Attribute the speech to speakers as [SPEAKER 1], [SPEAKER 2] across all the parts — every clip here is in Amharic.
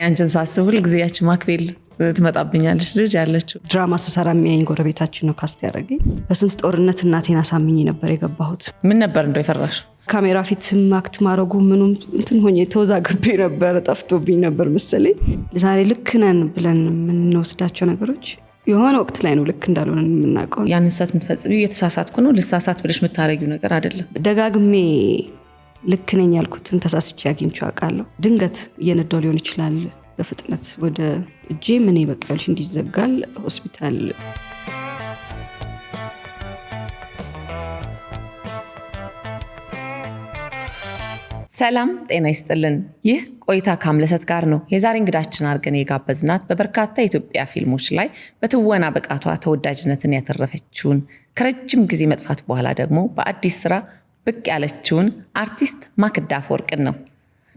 [SPEAKER 1] አንቺን ሳስብ ሁሉ ጊዜ ያቺ ማክቤል ትመጣብኛለች ልጅ ያለችው
[SPEAKER 2] ድራማ ስትሰራ የሚያየኝ ጎረቤታችን ነው ካስት ያደረገኝ። በስንት ጦርነት እናቴን አሳምኜ ነበር የገባሁት።
[SPEAKER 1] ምን ነበር እንደው የፈራሽ?
[SPEAKER 2] ካሜራ ፊት አክት ማድረጉ ምኑም እንትን ሆኜ ተወዛግቤ ነበር፣ ጠፍቶብኝ ነበር መሰለኝ። ዛሬ ልክ ነን ብለን የምንወስዳቸው ነገሮች የሆነ ወቅት ላይ ነው ልክ እንዳልሆነ የምናውቀው።
[SPEAKER 1] ያንን ሰዓት የምትፈጽሚው እየተሳሳትኩ ነው ልሳሳት ብለሽ የምታረጊው ነገር አይደለም።
[SPEAKER 2] ደጋግሜ ልክ ነኝ ያልኩትን ተሳስቼ አግኝቼው አውቃለሁ። ድንገት እየነዳው ሊሆን ይችላል በፍጥነት ወደ እጄ ምን ይበቃልሽ እንዲዘጋል ሆስፒታል።
[SPEAKER 1] ሰላም ጤና ይስጥልን። ይህ ቆይታ ከአምለሰት ጋር ነው። የዛሬ እንግዳችን አድርገን የጋበዝናት በበርካታ የኢትዮጵያ ፊልሞች ላይ በትወና ብቃቷ ተወዳጅነትን ያተረፈችውን ከረጅም ጊዜ መጥፋት በኋላ ደግሞ በአዲስ ስራ ብቅ ያለችውን አርቲስት ማክዳ አፈወርቅን ነው።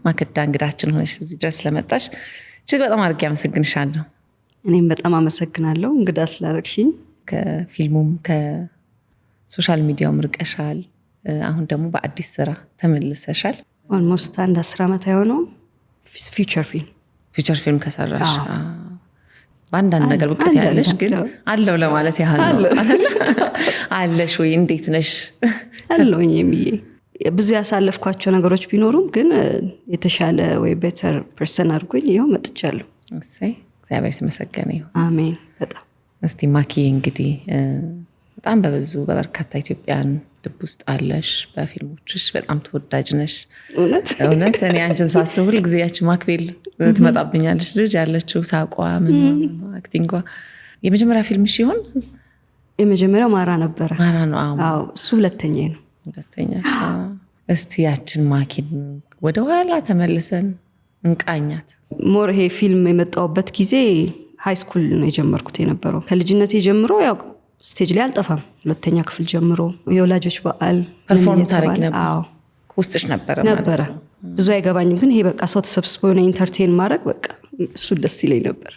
[SPEAKER 1] ማክዳ እንግዳችን ሆነሽ እዚህ ድረስ ስለመጣሽ እጅግ በጣም አድርጌ አመሰግንሻለሁ።
[SPEAKER 2] እኔም በጣም አመሰግናለሁ እንግዳ ስላደረግሽኝ።
[SPEAKER 1] ከፊልሙም ከሶሻል ሚዲያውም ርቀሻል። አሁን ደግሞ በአዲስ ስራ ተመልሰሻል።
[SPEAKER 2] ኦልሞስት አንድ 10 ዓመት አይሆነውም። ፊቸር ፊልም
[SPEAKER 1] ከሰራሽ በአንዳንድ ነገር ብቅት ያለሽ ግን አለው ለማለት ያህል ነው። አለሽ ወይ? እንዴት ነሽ?
[SPEAKER 2] አለውኝ የሚዬ ብዙ ያሳለፍኳቸው ነገሮች ቢኖሩም ግን የተሻለ ወይ ቤተር ፐርሰን አድርጎኝ ይኸው መጥቻለሁ።
[SPEAKER 1] እሰይ እግዚአብሔር የተመሰገነ ይሁን።
[SPEAKER 2] አሜን። በጣም
[SPEAKER 1] እስቲ ማኪ እንግዲህ በጣም በበርካታ ኢትዮጵያን ልብ ውስጥ አለሽ። በፊልሞችሽ በጣም ተወዳጅ ነሽ። እውነት እኔ አንቺን ሳስብ ሁሉ ጊዜ ያቺ ማክቤል ትመጣብኛለች ልጅ ያለችው ሳቋ ምን አክቲንጓ። የመጀመሪያ ፊልምሽ ይሆን?
[SPEAKER 2] የመጀመሪያው ማራ ነበረ።
[SPEAKER 1] ማራ ነው?
[SPEAKER 2] አዎ እሱ ሁለተኛዬ ነው።
[SPEAKER 1] ሁለተኛሽ? እስቲ ያችን ማኪን ወደ ኋላ ተመልሰን እንቃኛት።
[SPEAKER 2] ሞር ይሄ ፊልም የመጣውበት ጊዜ ሃይ ስኩል ነው የጀመርኩት የነበረው። ከልጅነቴ ጀምሮ ያው ስቴጅ ላይ አልጠፋም። ሁለተኛ ክፍል ጀምሮ የወላጆች በዓል
[SPEAKER 1] ፐርፎርም ታረጊ ነበር? አዎ ውስጥሽ ነበረ ማለት ነው።
[SPEAKER 2] ብዙ አይገባኝም ግን ይሄ በቃ ሰው ተሰብስቦ የሆነ ኢንተርቴን ማድረግ በቃ እሱ ደስ ይለኝ ነበር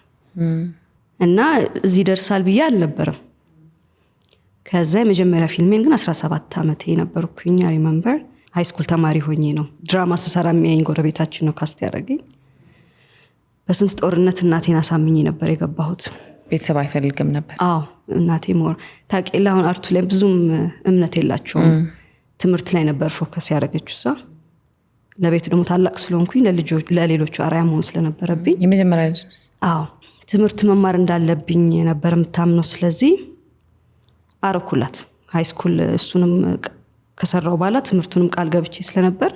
[SPEAKER 2] እና እዚህ ደርሳል ብዬ አልነበረም። ከዛ የመጀመሪያ ፊልሜን ግን 17 ዓመቴ ነበርኩኝ። ሪመምበር ሃይ ስኩል ተማሪ ሆኜ ነው ድራማ ስትሰራ የሚያየኝ ጎረቤታችን ነው ካስት ያደረገኝ። በስንት ጦርነት እናቴን አሳምኜ ነበር የገባሁት።
[SPEAKER 1] ቤተሰብ አይፈልግም ነበር?
[SPEAKER 2] አዎ እናቴ ሞር ታውቂላ አሁን አርቱ ላይ ብዙም እምነት የላቸውም። ትምህርት ላይ ነበር ፎከስ ያደረገችው እሷ። ለቤቱ ደግሞ ታላቅ ስለሆንኩኝ ለሌሎቹ አርአያ መሆን ስለነበረብኝ
[SPEAKER 1] የመጀመሪያ ልጅ
[SPEAKER 2] አዎ ትምህርት መማር እንዳለብኝ ነበር የምታምነው። ስለዚህ አረኩላት ሃይ ስኩል። እሱንም ከሰራው በኋላ ትምህርቱንም ቃል ገብቼ ስለነበር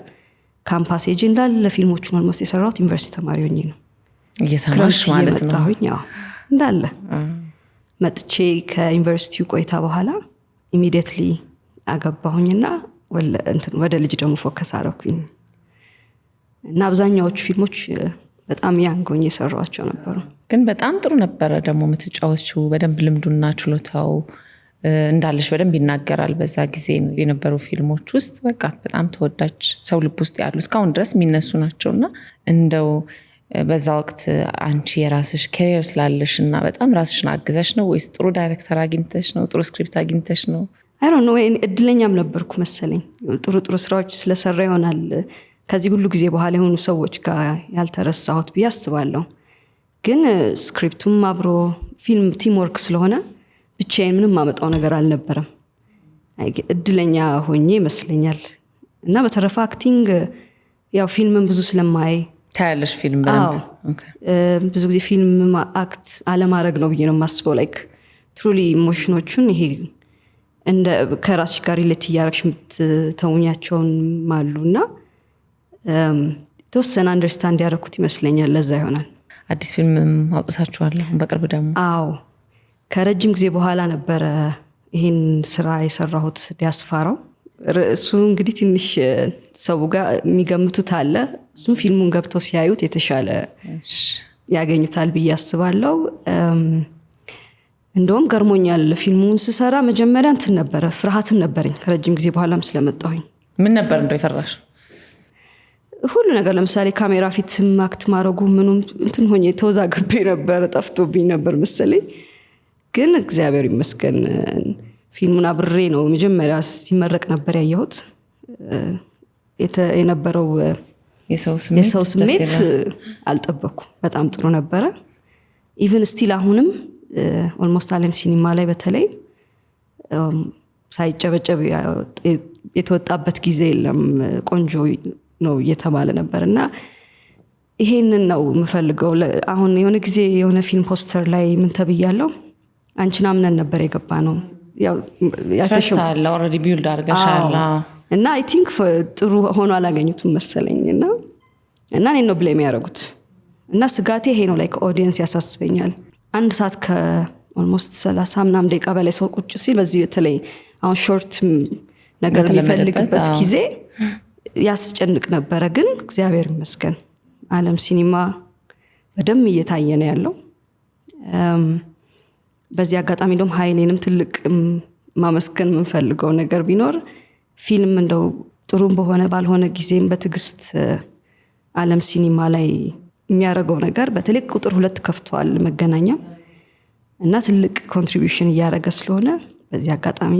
[SPEAKER 2] ካምፓስ ሄጄ እንዳለ ፊልሞቹን ኦልሞስት የሰራሁት ዩኒቨርሲቲ ተማሪ ሆኜ ነው።
[SPEAKER 1] እየተማርሽ ማለት ነው?
[SPEAKER 2] አዎ እንዳለ መጥቼ ከዩኒቨርሲቲው ቆይታ በኋላ ኢሚዲየትሊ አገባሁኝና ወደ ልጅ ደግሞ ፎከስ አደረኩኝ እና አብዛኛዎቹ ፊልሞች በጣም ያንጎኝ የሰራኋቸው ነበሩ። ግን
[SPEAKER 1] በጣም ጥሩ ነበረ ደግሞ የምትጫወችው። በደንብ ልምዱና ችሎታው እንዳለሽ በደንብ ይናገራል። በዛ ጊዜ የነበሩ ፊልሞች ውስጥ በቃ በጣም ተወዳጅ ሰው ልብ ውስጥ ያሉ እስካሁን ድረስ የሚነሱ ናቸውና እንደው በዛ ወቅት አንቺ የራስሽ ካሪየር ስላለሽ እና በጣም ራስሽን አግዘሽ ነው ወይስ ጥሩ ዳይሬክተር አግኝተሽ ነው? ጥሩ ስክሪፕት አግኝተሽ ነው?
[SPEAKER 2] አይ ዶንት ኖ። እድለኛም ነበርኩ መሰለኝ። ጥሩ ስራዎች ስለሰራ ይሆናል ከዚህ ሁሉ ጊዜ በኋላ የሆኑ ሰዎች ጋር ያልተረሳሁት ብዬ አስባለሁ። ግን ስክሪፕቱም አብሮ ፊልም ቲም ወርክ ስለሆነ ብቻዬን ምንም ማመጣው ነገር አልነበረም። እድለኛ ሆኜ ይመስለኛል። እና በተረፈ አክቲንግ ያው ፊልምን ብዙ ስለማይ
[SPEAKER 1] ታያለሽ ፊልም በደንብ
[SPEAKER 2] ብዙ ጊዜ ፊልም አክት አለማድረግ ነው ብዬ ነው የማስበው። ላይክ ትሩሊ ኢሞሽኖቹን ይሄ እንደ ከራስሽ ጋር ሪሌት እያደረግሽ የምትተውኛቸውን አሉና ተወሰነ አንደርስታንድ ያደረኩት ይመስለኛል። ለዛ ይሆናል።
[SPEAKER 1] አዲስ ፊልም አውጥታችኋል በቅርብ ደግሞ?
[SPEAKER 2] አዎ ከረጅም ጊዜ በኋላ ነበረ ይሄን ስራ የሰራሁት። ዲያስፋራው እሱ እንግዲህ ትንሽ ሰው ጋር የሚገምቱት አለ። እሱም ፊልሙን ገብተው ሲያዩት የተሻለ ያገኙታል ብዬ አስባለሁ። እንደውም ገርሞኛል ፊልሙን ስሰራ መጀመሪያ እንትን ነበረ ፍርሃትም ነበረኝ ከረጅም ጊዜ በኋላም ስለመጣሁኝ።
[SPEAKER 1] ምን ነበር እንደው የፈራሽ?
[SPEAKER 2] ሁሉ ነገር ለምሳሌ ካሜራ ፊት አክት ማድረጉ ምኑም እንትን ሆኜ ተወዛግቤ ነበር፣ ጠፍቶብኝ ነበር መሰለኝ። ግን እግዚአብሔር ይመስገን ፊልሙን አብሬ ነው መጀመሪያ ሲመረቅ ነበር ያየሁት። የነበረው የሰው ስሜት አልጠበኩም። በጣም ጥሩ ነበረ። ኢቭን ስቲል አሁንም ኦልሞስት ዓለም ሲኒማ ላይ በተለይ ሳይጨበጨብ የተወጣበት ጊዜ የለም። ቆንጆ ነው እየተባለ ነበር እና ይሄንን ነው የምፈልገው። አሁን የሆነ ጊዜ የሆነ ፊልም ፖስተር ላይ ምን ተብያለሁ፣ አንቺን አምነን ነበር የገባ ነው
[SPEAKER 1] ያተሽታል ኦልሬዲ ቢልድ አድርገሻል
[SPEAKER 2] እና አይ ቲንክ ጥሩ ሆኖ አላገኙትም መሰለኝ እና እኔ ነው ብሌም ያደረጉት እና ስጋቴ ይሄ ነው። ላይክ ኦዲየንስ ያሳስበኛል። 1 ሰዓት ከኦልሞስት 30 ምናምን ደቂቃ በላይ ሰው ቁጭ ሲል በዚህ በተለይ አሁን ሾርት ነገር የሚፈልግበት ጊዜ ያስጨንቅ ነበረ። ግን እግዚአብሔር ይመስገን ዓለም ሲኒማ በደንብ እየታየ ነው ያለው። በዚህ አጋጣሚ ደግሞ ኃይሌንም ትልቅ ማመስገን የምንፈልገው ነገር ቢኖር ፊልም እንደው ጥሩም በሆነ ባልሆነ ጊዜም በትዕግስት ዓለም ሲኒማ ላይ የሚያደርገው ነገር በተለይ ቁጥር 2 ከፍቷል መገናኛው እና ትልቅ ኮንትሪቢዩሽን እያደረገ ስለሆነ በዚህ አጋጣሚ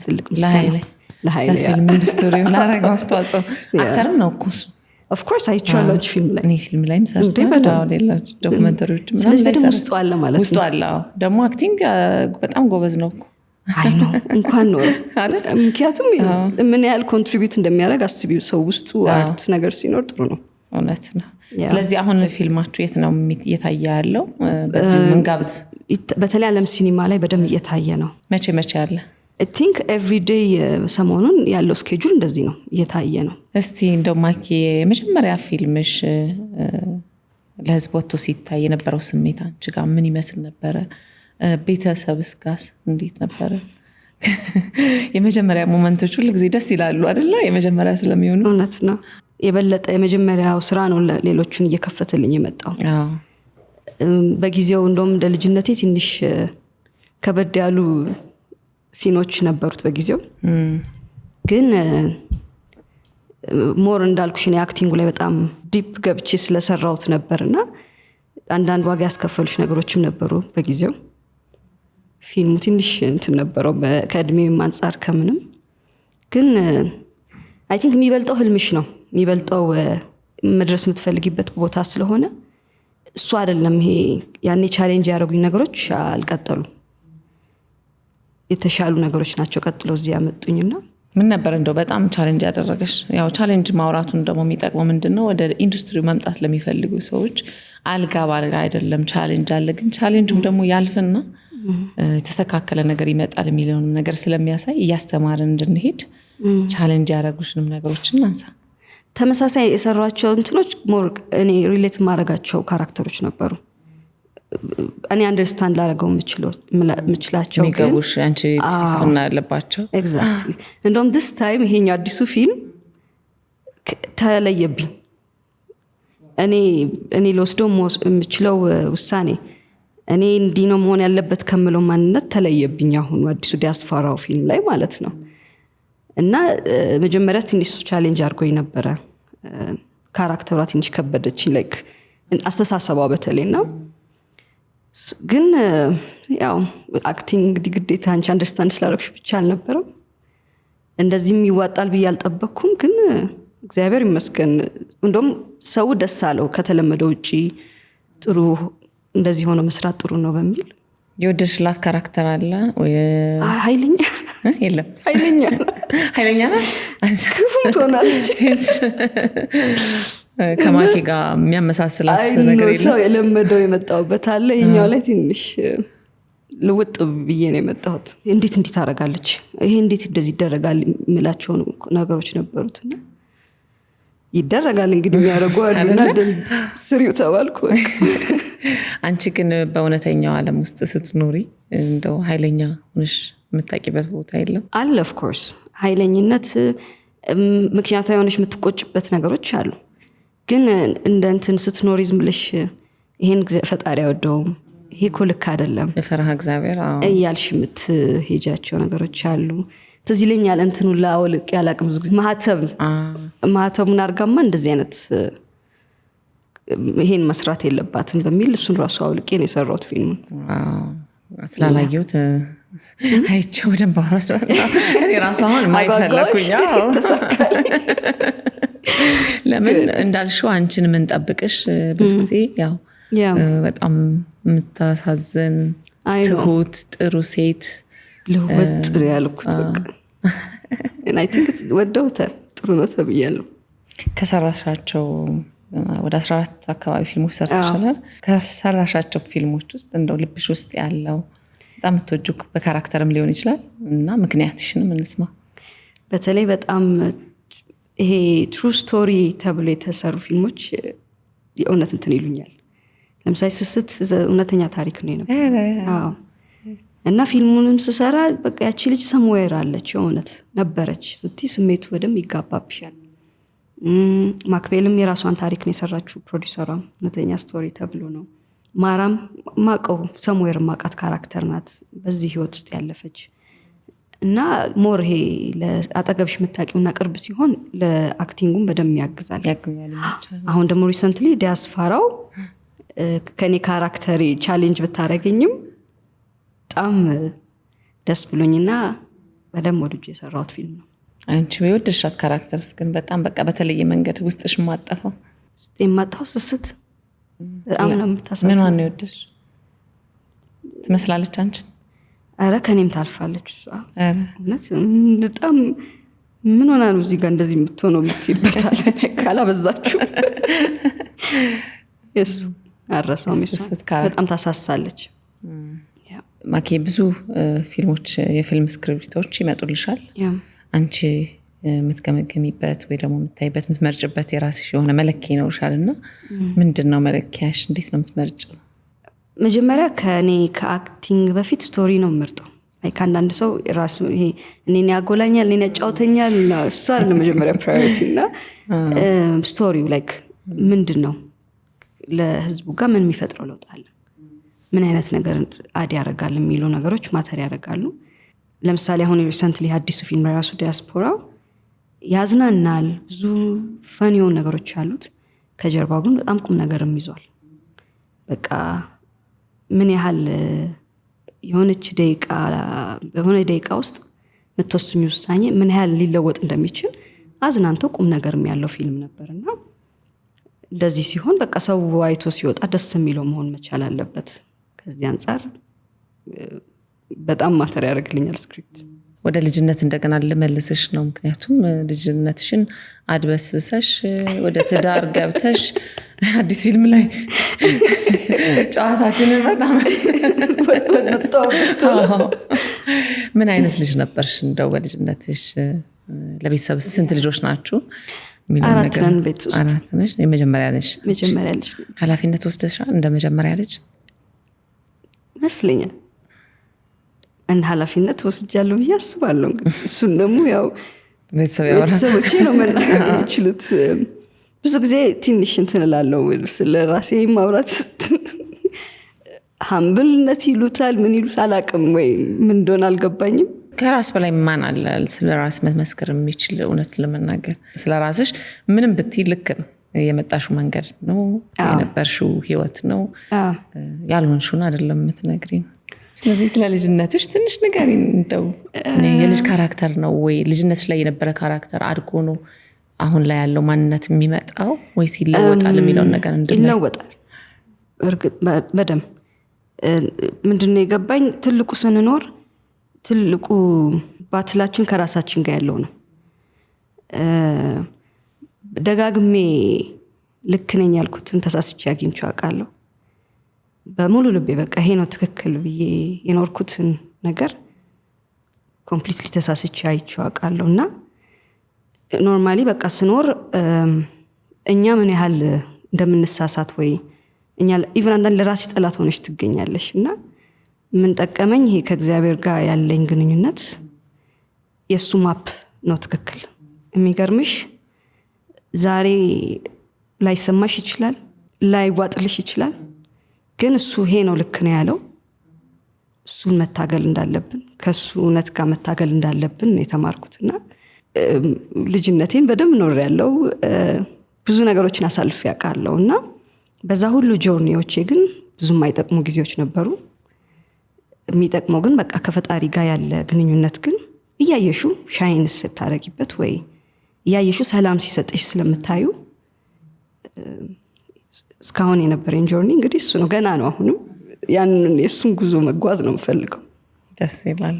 [SPEAKER 2] ትልቅ ምስጋና ለኃይሌ
[SPEAKER 1] ለፊልም ኢንዱስትሪው ላደረገው አስተዋጽኦ። አክተርም ነው እኮ እሱ።
[SPEAKER 2] ኦፍ ኮርስ አይቻለሁ ፊልም ላይ
[SPEAKER 1] እኔ ፊልም ላይም ሰርቻለሁ። ሌሎች ዶክመንተሪዎች
[SPEAKER 2] ምናምን ላይ ውስጡ አለ ማለት ነው።
[SPEAKER 1] ውስጡ አለ ደግሞ አክቲንግ በጣም ጎበዝ ነው እኮ።
[SPEAKER 2] አይ ነው እንኳን ነው ምክንያቱም ምን ያህል ኮንትሪቢዩት እንደሚያደርግ አስቢው። ሰው ውስጡ አርት ነገር ሲኖር ጥሩ ነው።
[SPEAKER 1] እውነት ነው። ስለዚህ አሁን ፊልማችሁ የት ነው እየታየ ያለው? በዚህ ምን ጋብዝ?
[SPEAKER 2] በተለይ ዓለም ሲኒማ ላይ በደንብ እየታየ ነው።
[SPEAKER 1] መቼ ያለ?
[SPEAKER 2] I think every day ሰሞኑን ያለው ስኬጁል እንደዚህ ነው እየታየ ነው።
[SPEAKER 1] እስቲ እንደው ማኪ የመጀመሪያ ፊልምሽ ለህዝብ ወጥቶ ሲታይ የነበረው ስሜት አንቺ ጋር ምን ይመስል ነበረ? ቤተሰብስ ጋር እንዴት ነበረ? የመጀመሪያ ሞመንቶች ሁሉ ጊዜ ደስ ይላሉ አይደለ? የመጀመሪያ ስለሚሆኑ
[SPEAKER 2] እውነት ነው። የበለጠ የመጀመሪያው ስራ ነው ሌሎቹን እየከፈተልኝ የመጣው። በጊዜው እንደውም እንደ ልጅነቴ ትንሽ ከበድ ያሉ ሲኖች ነበሩት በጊዜው። ግን ሞር እንዳልኩሽ እኔ አክቲንጉ ላይ በጣም ዲፕ ገብቼ ስለሰራሁት ነበርና አንዳንድ ዋጋ ያስከፈሉሽ ነገሮችም ነበሩ በጊዜው። ፊልሙ ትንሽ እንትን ነበረው ከእድሜም አንጻር ከምንም። ግን አይ ቲንክ የሚበልጠው ህልምሽ ነው የሚበልጠው መድረስ የምትፈልጊበት ቦታ ስለሆነ እሱ አይደለም። ይሄ ያኔ ቻሌንጅ ያደረጉኝ ነገሮች አልቀጠሉም። የተሻሉ ነገሮች ናቸው ቀጥለው እዚህ ያመጡኝና
[SPEAKER 1] ምን ነበር እንደው በጣም ቻሌንጅ ያደረገሽ? ያው ቻሌንጅ ማውራቱን ደግሞ የሚጠቅመው ምንድነው ወደ ኢንዱስትሪው መምጣት ለሚፈልጉ ሰዎች አልጋ ባልጋ አይደለም፣ ቻሌንጅ አለ። ግን ቻሌንጁም ደግሞ ያልፍና የተስተካከለ ነገር ይመጣል የሚለውን ነገር ስለሚያሳይ እያስተማርን እንድንሄድ ቻሌንጅ ያደረጉሽንም ነገሮችን አንሳ።
[SPEAKER 2] ተመሳሳይ የሰሯቸው እንትኖች ሞር እኔ ሪሌት ማድረጋቸው ካራክተሮች ነበሩ። እኔ አንደርስታንድ ላደረገው የምችላቸው
[SPEAKER 1] የሚገቡሽ አንቺ ፍልስፍና ያለባቸው
[SPEAKER 2] ኤግዛክትሊ። እንደውም ዲስ ታይም ይሄኛው አዲሱ ፊልም ተለየብኝ። እኔ ልወስደው የምችለው ውሳኔ እኔ እንዲህ ነው መሆን ያለበት ከምለው ማንነት ተለየብኝ። አሁኑ አዲሱ ዲያስፖራው ፊልም ላይ ማለት ነው። እና መጀመሪያ ትንሽ ቻሌንጅ አድርጎኝ ነበረ። ካራክተሯ ትንሽ ከበደችኝ፣ ላይክ አስተሳሰቧ በተለይ ነው። ግን ያው አክቲንግ እንግዲህ ግዴታ አንቺ አንደርስታንድ ስላደረግሽ ብቻ አልነበረም። እንደዚህም ይዋጣል ብዬ አልጠበቅኩም። ግን እግዚአብሔር ይመስገን እንደውም ሰው ደስ አለው። ከተለመደው ውጪ ጥሩ እንደዚህ ሆኖ መስራት ጥሩ ነው በሚል
[SPEAKER 1] የወደድሽላት ካራክተር አለ ወይ?
[SPEAKER 2] ኃይለኛ
[SPEAKER 1] የለም
[SPEAKER 2] ኃይለኛ ክፉም ትሆናለች።
[SPEAKER 1] ከማኪ ጋር የሚያመሳስላት ነገር የለም።
[SPEAKER 2] ሰው የለመደው የመጣውበት አለ። ይሄኛው ላይ ትንሽ ልውጥ ብዬ ነው የመጣሁት። እንዴት ታደርጋለች፣ ይሄ እንዴት እንደዚህ ይደረጋል የምላቸው ነገሮች ነበሩትና ይደረጋል እንግዲህ የሚያደርጉ አሉና ስሪው ተባልኩ።
[SPEAKER 1] አንቺ ግን በእውነተኛው ዓለም ውስጥ ስትኖሪ እንደው ኃይለኛ ሆነሽ የምታውቂበት ቦታ የለም?
[SPEAKER 2] አለ ኦፍ ኮርስ ኃይለኝነት ምክንያታዊ ሆነሽ የምትቆጭበት ነገሮች አሉ። ግን እንደ እንትን ስትኖሪ ዝም ብለሽ ይሄን ፈጣሪ አይወደውም፣ ይሄ እኮ ልክ አይደለም
[SPEAKER 1] የፈራህ እግዚአብሔር
[SPEAKER 2] እያልሽ የምትሄጃቸው ነገሮች አሉ። ትዝ ይለኛል እንትኑ ላውልቅ ያላቅም ብዙ ጊዜ ማህተሙን አድርጋማ እንደዚህ አይነት ይሄን መስራት የለባትም በሚል እሱን ራሱ አውልቄ ነው የሰራሁት ፊልሙን።
[SPEAKER 1] ስላላየሁት አይቼው በደንብ አወራለሁ። እኔ ራሱ አሁን ማየት ፈለኩኝ። ለምን እንዳልሽው አንቺን የምንጠብቅሽ ብዙ ጊዜ ያው በጣም የምታሳዝን ትሁት ጥሩ ሴት
[SPEAKER 2] ልወጥ ያልኩት እና አይ ቲንክ ወደውታል። ጥሩ ነው ተብያለሁ።
[SPEAKER 1] ከሰራሻቸው ወደ 14 አካባቢ ፊልሞች ሰርተሻል። ከሰራሻቸው ፊልሞች ውስጥ እንደው ልብሽ ውስጥ ያለው በጣም የምትወጂው በካራክተርም ሊሆን ይችላል እና ምክንያትሽንም እንስማ።
[SPEAKER 2] በተለይ በጣም ይሄ ትሩ ስቶሪ ተብሎ የተሰሩ ፊልሞች የእውነት እንትን ይሉኛል። ለምሳሌ ስስት እውነተኛ ታሪክ ነው የነበረው እና ፊልሙንም ስሰራ በቃ ያቺ ልጅ ሰምዌር አለች የእውነት ነበረች ስትይ ስሜቱ በደንብ ይጋባብሻል። ማክቤልም የራሷን ታሪክ ነው የሰራችው። ፕሮዲውሰሯም እውነተኛ ስቶሪ ተብሎ ነው። ማራም ማቀው ሰምዌር ማቃት ካራክተር ናት በዚህ ህይወት ውስጥ ያለፈች እና ሞር ይሄ ለአጠገብሽ የምታውቂውና ቅርብ ሲሆን ለአክቲንጉም በደንብ ያግዛል። አሁን ደግሞ ሪሰንትሊ ዲያስፖራው ከኔ ካራክተሪ ቻሌንጅ ብታረገኝም በጣም ደስ ብሎኝና በደንብ ወድጄ የሰራሁት ፊልም ነው።
[SPEAKER 1] አንቺ የወደድሻት ካራክተርስ ግን በጣም በቃ በተለየ መንገድ ውስጥሽ ማጣፈው?
[SPEAKER 2] ውስጥ የማጣው ስስት በጣም ነው የምታሳዝነው።
[SPEAKER 1] ምን ዋን ነው የወደድሽ? ትመስላለች አንቺ?
[SPEAKER 2] አረ ከኔም ታልፋለች እሷ። እውነት በጣም ምን ሆና ነው እዚህ ጋር እንደዚህ የምትሆነው የምትይበታል ካላበዛችሁ። የሱ አረሳውም በጣም ታሳሳለች።
[SPEAKER 1] ማኬ ብዙ ፊልሞች የፊልም ስክሪፕቶች ይመጡልሻል። አንቺ የምትገመገሚበት ወይ ደግሞ የምታይበት የምትመርጭበት የራስሽ የሆነ መለኪያ ይኖርሻል እና ምንድነው መለኪያሽ? እንዴት ነው የምትመርጭው?
[SPEAKER 2] መጀመሪያ ከኔ ከአክቲንግ በፊት ስቶሪ ነው የምመርጠው። ከአንዳንድ ሰው ራሱ ይሄ እኔን ያጎላኛል እኔን ያጫውተኛል እሱ አይደለም መጀመሪያ ፕራዮሪቲ እና ስቶሪው ላይክ ምንድን ነው ለህዝቡ ጋር ምን የሚፈጥረው ለውጥ አለ፣ ምን አይነት ነገር አድ ያደርጋል የሚሉ ነገሮች ማተር ያደርጋሉ። ለምሳሌ አሁን ሪሰንትሊ አዲሱ ፊልም ራሱ ዲያስፖራው ያዝናናል፣ ብዙ ፈን የሆኑ ነገሮች አሉት። ከጀርባው ግን በጣም ቁም ነገርም ይዟል። በቃ ምን ያህል የሆነች ደቂቃ በሆነ ደቂቃ ውስጥ የምትወስኙ ውሳኔ ምን ያህል ሊለወጥ እንደሚችል አዝናንቶ ቁም ነገርም ያለው ፊልም ነበርና እንደዚህ ሲሆን በቃ ሰው አይቶ ሲወጣ ደስ የሚለው መሆን መቻል አለበት። ከዚህ አንፃር በጣም ማተር ያደርግልኛል ስክሪፕት።
[SPEAKER 1] ወደ ልጅነት እንደገና ልመልስሽ ነው። ምክንያቱም ልጅነትሽን አድበስብሰሽ ወደ ትዳር ገብተሽ አዲስ ፊልም ላይ ጨዋታችንን በጣም ምን አይነት ልጅ ነበርሽ? እንደው በልጅነትሽ ለቤተሰብ ስንት ልጆች ናችሁ?
[SPEAKER 2] 4 ነን ቤት ውስጥ።
[SPEAKER 1] 4 ነሽ? የመጀመሪያ ልጅ?
[SPEAKER 2] መጀመሪያ ልጅ።
[SPEAKER 1] ኃላፊነት ወስደሻል እንደ መጀመሪያ ልጅ?
[SPEAKER 2] መስለኛል እና ኃላፊነት ወስጃለሁ ብዬ አስባለሁ። እሱን ደግሞ ያው ቤተሰቦቼ ነው መናገር የሚችሉት። ብዙ ጊዜ ትንሽ እንትን እላለሁ ስለራሴ ማውራት ሀምብልነት ይሉታል ምን ይሉት አላውቅም ወይ ምን እንደሆነ አልገባኝም።
[SPEAKER 1] ከራስ በላይ ማን አለ ስለራስ መመስከር የሚችል? እውነት ለመናገር ስለራስሽ ምንም ብትይ ልክ ነው። የመጣሽው መንገድ ነው የነበርሽው ህይወት ነው ያልሆንሽውን አይደለም የምትነግሪኝ። ስለዚህ ስለ ልጅነትሽ ትንሽ ንገሪኝ። እንደው የልጅ ካራክተር ነው ወይ ልጅነትሽ ላይ የነበረ ካራክተር አድጎ ነው አሁን ላይ ያለው ማንነት የሚመጣው ወይስ ይለወጣል የሚለውን ነገር እንድናይ?
[SPEAKER 2] ይለወጣል እርግጥ በደም ምንድነው የገባኝ ትልቁ ስንኖር ትልቁ ባትላችን ከራሳችን ጋር ያለው ነው። ደጋግሜ ልክ ነኝ ያልኩትን ተሳስቼ አግኝቼው አውቃለሁ። በሙሉ ልቤ በቃ ይሄ ነው ትክክል ብዬ የኖርኩትን ነገር ኮምፕሊትሊ ተሳስቼ አይቼው አውቃለሁ። እና ኖርማሊ በቃ ስኖር እኛ ምን ያህል እንደምንሳሳት ወይ እኛ ኢቭን አንዳንድ ለራስሽ ጠላት ሆነሽ ትገኛለሽ። እና ምን ጠቀመኝ ይሄ ከእግዚአብሔር ጋር ያለኝ ግንኙነት የሱ ማፕ ነው ትክክል። የሚገርምሽ ዛሬ ላይሰማሽ ይችላል፣ ላይዋጥልሽ ይችላል፣ ግን እሱ ይሄ ነው ልክ ነው ያለው። እሱን መታገል እንዳለብን ከሱ እውነት ጋር መታገል እንዳለብን የተማርኩትና ልጅነቴን በደንብ ኖር ያለው ብዙ ነገሮችን አሳልፍ ያውቃለሁ። እና በዛ ሁሉ ጆርኒዎቼ ግን ብዙም አይጠቅሙ ጊዜዎች ነበሩ። የሚጠቅመው ግን በቃ ከፈጣሪ ጋር ያለ ግንኙነት ግን እያየሹ ሻይን ስታረጊበት ወይ ያየሽው ሰላም ሲሰጥሽ ስለምታዩ እስካሁን የነበረኝ ጆርኒ እንግዲህ እሱ ነው። ገና ነው። አሁንም ያንን የሱን ጉዞ መጓዝ ነው የምፈልገው።
[SPEAKER 1] ደስ ይላል።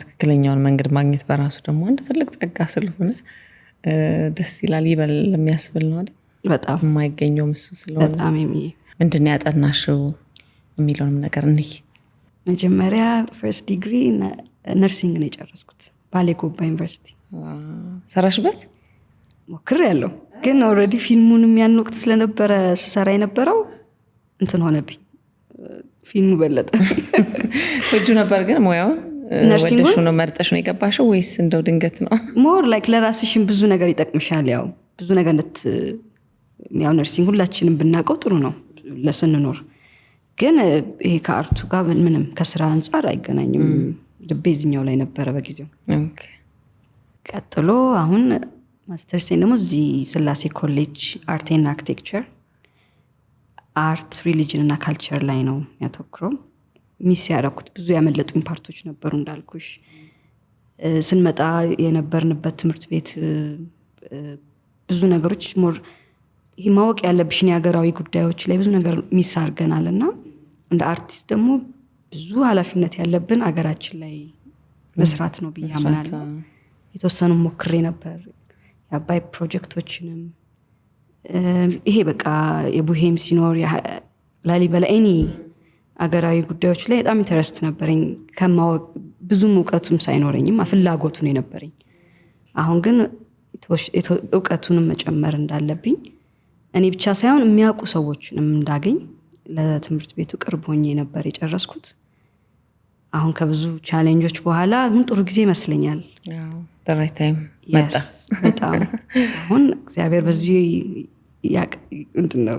[SPEAKER 1] ትክክለኛውን መንገድ ማግኘት በራሱ ደግሞ አንድ ትልቅ ጸጋ ስለሆነ ደስ ይላል። ይበል የሚያስብል ነው አይደል?
[SPEAKER 2] በጣም
[SPEAKER 1] የማይገኘው እሱ ስለሆነ
[SPEAKER 2] በጣም
[SPEAKER 1] ምንድን ነው ያጠናሽው የሚለውንም ነገር እንይ።
[SPEAKER 2] መጀመሪያ ፈርስት ዲግሪ ነርሲንግ ነው የጨረስኩት ባሌ ጎባ ዩኒቨርሲቲ።
[SPEAKER 1] ሰራሽበት?
[SPEAKER 2] ሞክሬያለሁ ግን ኦልሬዲ ፊልሙንም ያን ወቅት ስለነበረ ስሰራ የነበረው እንትን ሆነብኝ። ፊልሙ በለጠ።
[SPEAKER 1] ትወጁ ነበር ግን ሙያውን? ወደሹ ነው መርጠሽ ነው የገባሽው ወይስ እንደው ድንገት ነው?
[SPEAKER 2] ሞር ላይክ ለራስሽም ብዙ ነገር ይጠቅምሻል። ያው ብዙ ነገር ያው ነርሲንግ ሁላችንም ብናውቀው ጥሩ ነው ለስንኖር፣ ግን ይሄ ከአርቱ ጋር ምንም ከስራ አንጻር አይገናኝም። ልቤ እዚህኛው ላይ ነበረ በጊዜው። ቀጥሎ አሁን ማስተርሴን ደግሞ እዚህ ስላሴ ኮሌጅ አርት ኤንድ አርኪቴክቸር አርት ሪሊጅን እና ካልቸር ላይ ነው ያተኩረው። ሚስ ያደረኩት ብዙ ያመለጡኝ ፓርቶች ነበሩ እንዳልኩሽ። ስንመጣ የነበርንበት ትምህርት ቤት ብዙ ነገሮች ሞር ይሄ ማወቅ ያለብሽን የሀገራዊ ጉዳዮች ላይ ብዙ ነገር ሚስ አድርገናል እና እንደ አርቲስት ደግሞ ብዙ ኃላፊነት ያለብን አገራችን ላይ መስራት ነው ብዬ አምናለሁ። የተወሰኑ ሞክሬ ነበር የአባይ ፕሮጀክቶችንም። ይሄ በቃ የቡሄም ሲኖር ላሊበላ ኤኒ አገራዊ ጉዳዮች ላይ በጣም ኢንተረስት ነበረኝ ከማወቅ ብዙም እውቀቱም ሳይኖረኝም ፍላጎቱን የነበረኝ። አሁን ግን እውቀቱንም መጨመር እንዳለብኝ እኔ ብቻ ሳይሆን የሚያውቁ ሰዎችንም እንዳገኝ ለትምህርት ቤቱ ቅርብ ሆኜ ነበር የጨረስኩት። አሁን ከብዙ ቻሌንጆች በኋላ አሁን ጥሩ ጊዜ ይመስለኛል።
[SPEAKER 1] ራይት ታይም መጣ።
[SPEAKER 2] በጣም አሁን እግዚአብሔር በዚህ ምንድነው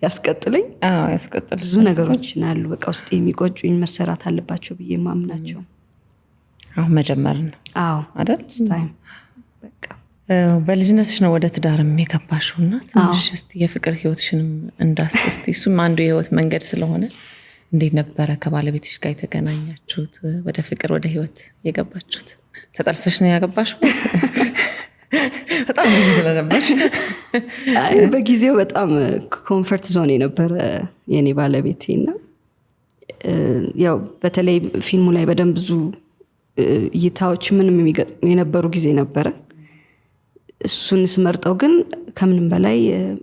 [SPEAKER 2] ያስቀጥለኝ።
[SPEAKER 1] ያስቀጥል።
[SPEAKER 2] ብዙ ነገሮች አሉ በቃ ውስጥ የሚቆጩኝ መሰራት አለባቸው ብዬ ማምናቸው።
[SPEAKER 1] አሁን መጀመር ነው አይደል?
[SPEAKER 2] ታይም በቃ
[SPEAKER 1] በልጅነትሽ ነው ወደ ትዳርም የገባሽውና ትንሽ እስቲ የፍቅር ህይወትሽንም እንዳስስቲ። እሱም አንዱ የህይወት መንገድ ስለሆነ እንዴት ነበረ ከባለቤትሽ ጋር የተገናኛችሁት? ወደ ፍቅር ወደ ህይወት የገባችሁት? ተጠልፈሽ ነው ያገባሽው? በጣም ብዙ ስለነበርሽ?
[SPEAKER 2] አይ በጊዜው በጣም ኮምፈርት ዞን የነበረ የኔ ባለቤቴና ያው በተለይ ፊልሙ ላይ በደንብ ብዙ እይታዎች ምንም የሚገጥሙ የነበሩ ጊዜ ነበረ። እሱን ስመርጠው ግን ከምንም በላይ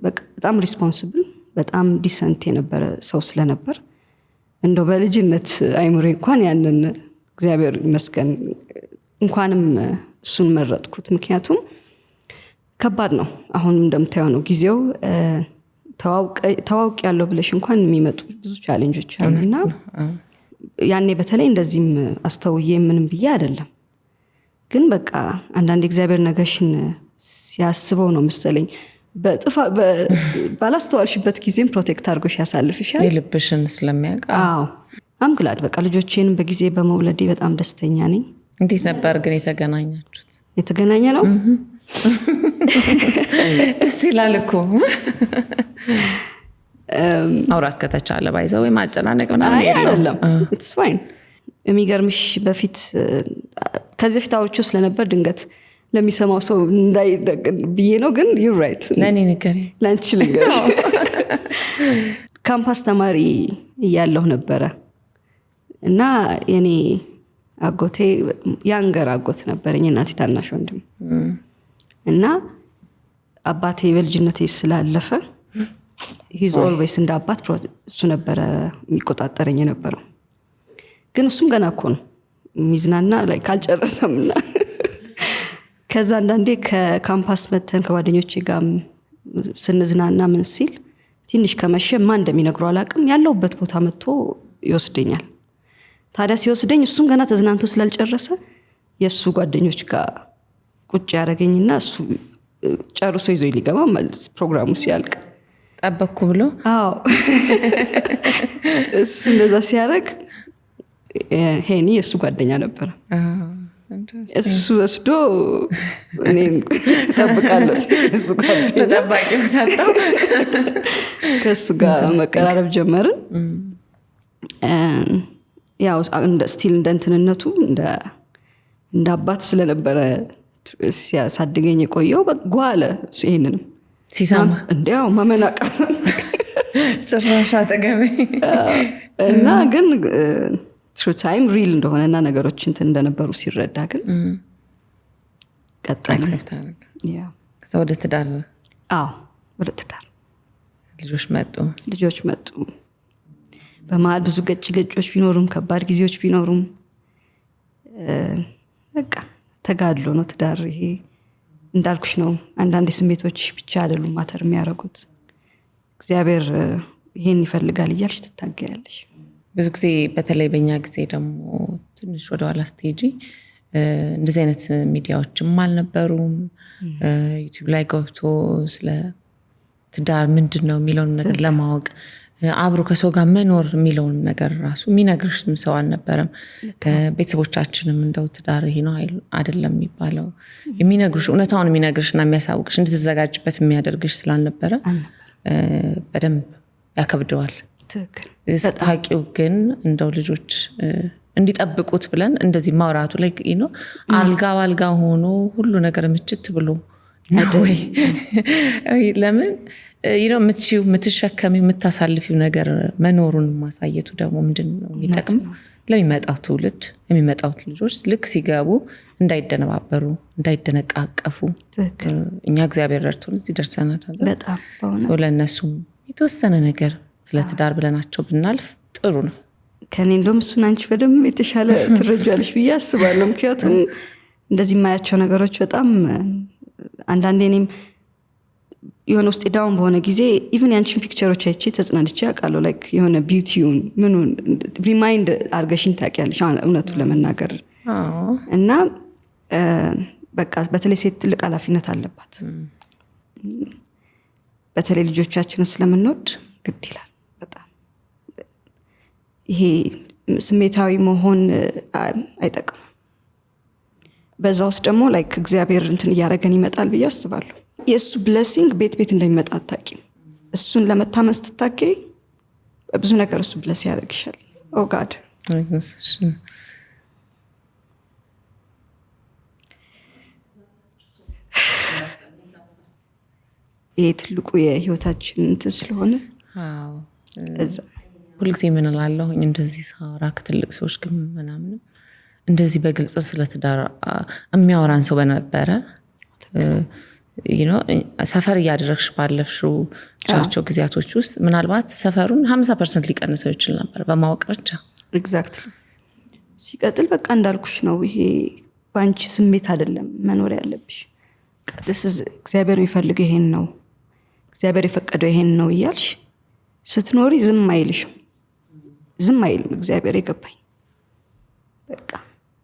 [SPEAKER 2] በጣም ሪስፖንሲብል በጣም ዲሰንት የነበረ ሰው ስለነበር እንደው በልጅነት አይምሬ እንኳን ያንን እግዚአብሔር ይመስገን እንኳንም እሱን መረጥኩት። ምክንያቱም ከባድ ነው። አሁን እንደምታየው ነው ጊዜው። ተዋውቅ ያለው ብለሽ እንኳን የሚመጡ ብዙ ቻሌንጆች አሉና ያኔ በተለይ እንደዚህም አስተውዬ ምንም ብዬ አይደለም፣ ግን በቃ አንዳንድ እግዚአብሔር ነገሽን ሲያስበው ነው መሰለኝ ባላስተዋልሽበት ጊዜም ፕሮቴክት አድርጎሽ ያሳልፍሻል
[SPEAKER 1] የልብሽን ስለሚያውቅ።
[SPEAKER 2] አምግላድ በቃ ልጆቼንም በጊዜ በመውለዴ በጣም ደስተኛ ነኝ።
[SPEAKER 1] እንዴት ነበር ግን የተገናኛችሁት?
[SPEAKER 2] የተገናኘ ነው
[SPEAKER 1] ደስ ይላል እኮ አውራት ከተቻለ ባይዘው ወይ ማጨናነቅ ምናምን
[SPEAKER 2] አይደለም። ኢትስ ፋይን። የሚገርምሽ በፊት ከዚህ በፊት አውርቼው ስለነበር ድንገት ለሚሰማው ሰው እንዳይደግን ብዬ ነው። ግን ዩ ራይት
[SPEAKER 1] ለኔ ነገር
[SPEAKER 2] ላንቺ ልንገርሽ ካምፓስ ተማሪ እያለሁ ነበረ እና የኔ አጎቴ ያንገር አጎት ነበረኝ እናቴ ታናሽ ወንድም እና አባቴ በልጅነቴ ስላለፈ he's always እንደ አባት እሱ ነበረ የሚቆጣጠረኝ የነበረው። ግን እሱም ገና እኮ ነው ሚዝናና ላይ ካልጨረሰምና ከዛ አንዳንዴ ከካምፓስ መተን ከጓደኞቼ ጋር ስንዝናና ምን ሲል ትንሽ ከመሸ ማን እንደሚነግረው አላውቅም ያለውበት ቦታ መጥቶ ይወስደኛል። ታዲያ ሲወስደኝ እሱም ገና ተዝናንቶ ስላልጨረሰ የሱ ጓደኞች ጋር ቁጭ ያደረገኝና እሱ ጨርሶ ይዞ ሊገባ ማለት ፕሮግራሙ ሲያልቅ
[SPEAKER 1] ጠበቅኩ ብሎ
[SPEAKER 2] እሱ እንደዛ ሲያደርግ ሄኒ የሱ ጓደኛ ነበር። እሱ ወስዶ እኔን ተጠብቃለሁ እሱ ጓደኛ
[SPEAKER 1] ተጠባቂው ሰጠው።
[SPEAKER 2] ከሱ ጋር መቀራረብ ጀመርን። ያው እንደ ስቲል እንደንተነቱ እንደ አባት ስለነበረ ሲያሳድገኝ የቆየው ጓለ ይሄንንም
[SPEAKER 1] ሲሰማ
[SPEAKER 2] እንዲያው ማመናቀፍ
[SPEAKER 1] ጭራሽ አጠገቤ
[SPEAKER 2] እና ግን ትሩ ታይም ሪል እንደሆነና ነገሮች እንትን እንደነበሩ ሲረዳ ግን ቀጣለ
[SPEAKER 1] ከዛ ወደ ትዳር
[SPEAKER 2] ወደ ትዳር
[SPEAKER 1] ልጆች መጡ
[SPEAKER 2] በመሀል ብዙ ገጮች ቢኖሩም ከባድ ጊዜዎች ቢኖሩም በቃ ተጋድሎ ነው ትዳር ይሄ እንዳልኩሽ ነው አንዳንድ ስሜቶች ብቻ አይደሉም ማተር የሚያደርጉት እግዚአብሔር ይሄን ይፈልጋል እያልሽ ትታገያለሽ
[SPEAKER 1] ብዙ ጊዜ በተለይ በእኛ ጊዜ ደግሞ ትንሽ ወደ ኋላ ስቴጂ እንደዚህ አይነት ሚዲያዎችም አልነበሩም ዩቲዩብ ላይ ገብቶ ስለ ትዳር ምንድነው የሚለውን ነገር ለማወቅ አብሮ ከሰው ጋር መኖር የሚለውን ነገር ራሱ የሚነግርሽም ሰው አልነበረም ቤተሰቦቻችንም እንደው ትዳር ይሄ ነው አይደለም የሚባለው የሚነግርሽ እውነታውን የሚነግርሽና የሚያሳውቅሽ እንድትዘጋጅበት የሚያደርግሽ ስላልነበረ በደንብ ያከብደዋል ታቂው ግን እንደው ልጆች እንዲጠብቁት ብለን እንደዚህ ማውራቱ ላይ ነው አልጋ ሆኖ ሁሉ ነገር ምችት ብሎ ወይ ለምን ምትሸከሚው ምታሳልፊው ነገር መኖሩን ማሳየቱ ደግሞ ምንድነው የሚጠቅም ለሚመጣው ትውልድ የሚመጣው ልጆች ልክ ሲገቡ እንዳይደነባበሩ እንዳይደነቃቀፉ እኛ እግዚአብሔር ረድቶን እዚህ ደርሰናል
[SPEAKER 2] በጣም
[SPEAKER 1] ለእነሱም የተወሰነ ነገር ስለ ትዳር ብለናቸው ብናልፍ ጥሩ ነው
[SPEAKER 2] ከኔ እንደውም እሱን አንቺ በደንብ የተሻለ ትረጃለሽ ብዬ አስባለሁ ምክንያቱም እንደዚህ የማያቸው ነገሮች በጣም አንዳንዴ እኔም የሆነ ውስጥ ዳውን በሆነ ጊዜ ኢቭን ያንቺን ፒክቸሮች አይቼ ተጽናንቼ አውቃለሁ ላይክ የሆነ ቢዩቲውን ምኑን ሪማይንድ አድርገሽኝ ታውቂያለሽ እውነቱን ለመናገር እና በቃ በተለይ ሴት ትልቅ ኃላፊነት አለባት በተለይ ልጆቻችንን ስለምንወድ ግድ ይላል በጣም ይሄ ስሜታዊ መሆን አይጠቅም በዛ ውስጥ ደግሞ ላይክ እግዚአብሔር እንትን እያደረገን ይመጣል ብዬ አስባለሁ የእሱ ብሌሲንግ ቤት እንደሚመጣ አታውቂም እሱን ለመታመን ስትታገይ ብዙ ነገር እሱ ብለስ ያደርግሻል ኦ ጋድ ይሄ ትልቁ የህይወታችን እንትን ስለሆነ
[SPEAKER 1] ሁልጊዜ ምን እላለሁኝ እንደዚህ ሳወራ ከትልቅ ሰዎች ግን ምናምን እንደዚህ በግልጽ ስለ ትዳር የሚያወራን ሰው በነበረ ሰፈር እያደረግሽ ባለፍሽው ቻቸው ጊዜያቶች ውስጥ ምናልባት ሰፈሩን 50% ሊቀንሰው ይችል ነበር በማወቅ ብቻ
[SPEAKER 2] ኤግዛክትሊ ሲቀጥል በቃ እንዳልኩሽ ነው ይሄ ባንቺ ስሜት አይደለም መኖር ያለብሽ ቀጥስ እግዚአብሔር የሚፈልገው ይሄን ነው እግዚአብሔር የፈቀደው ይሄን ነው ይያልሽ ስትኖሪ ዝም አይልም እግዚአብሔር የገባኝ በቃ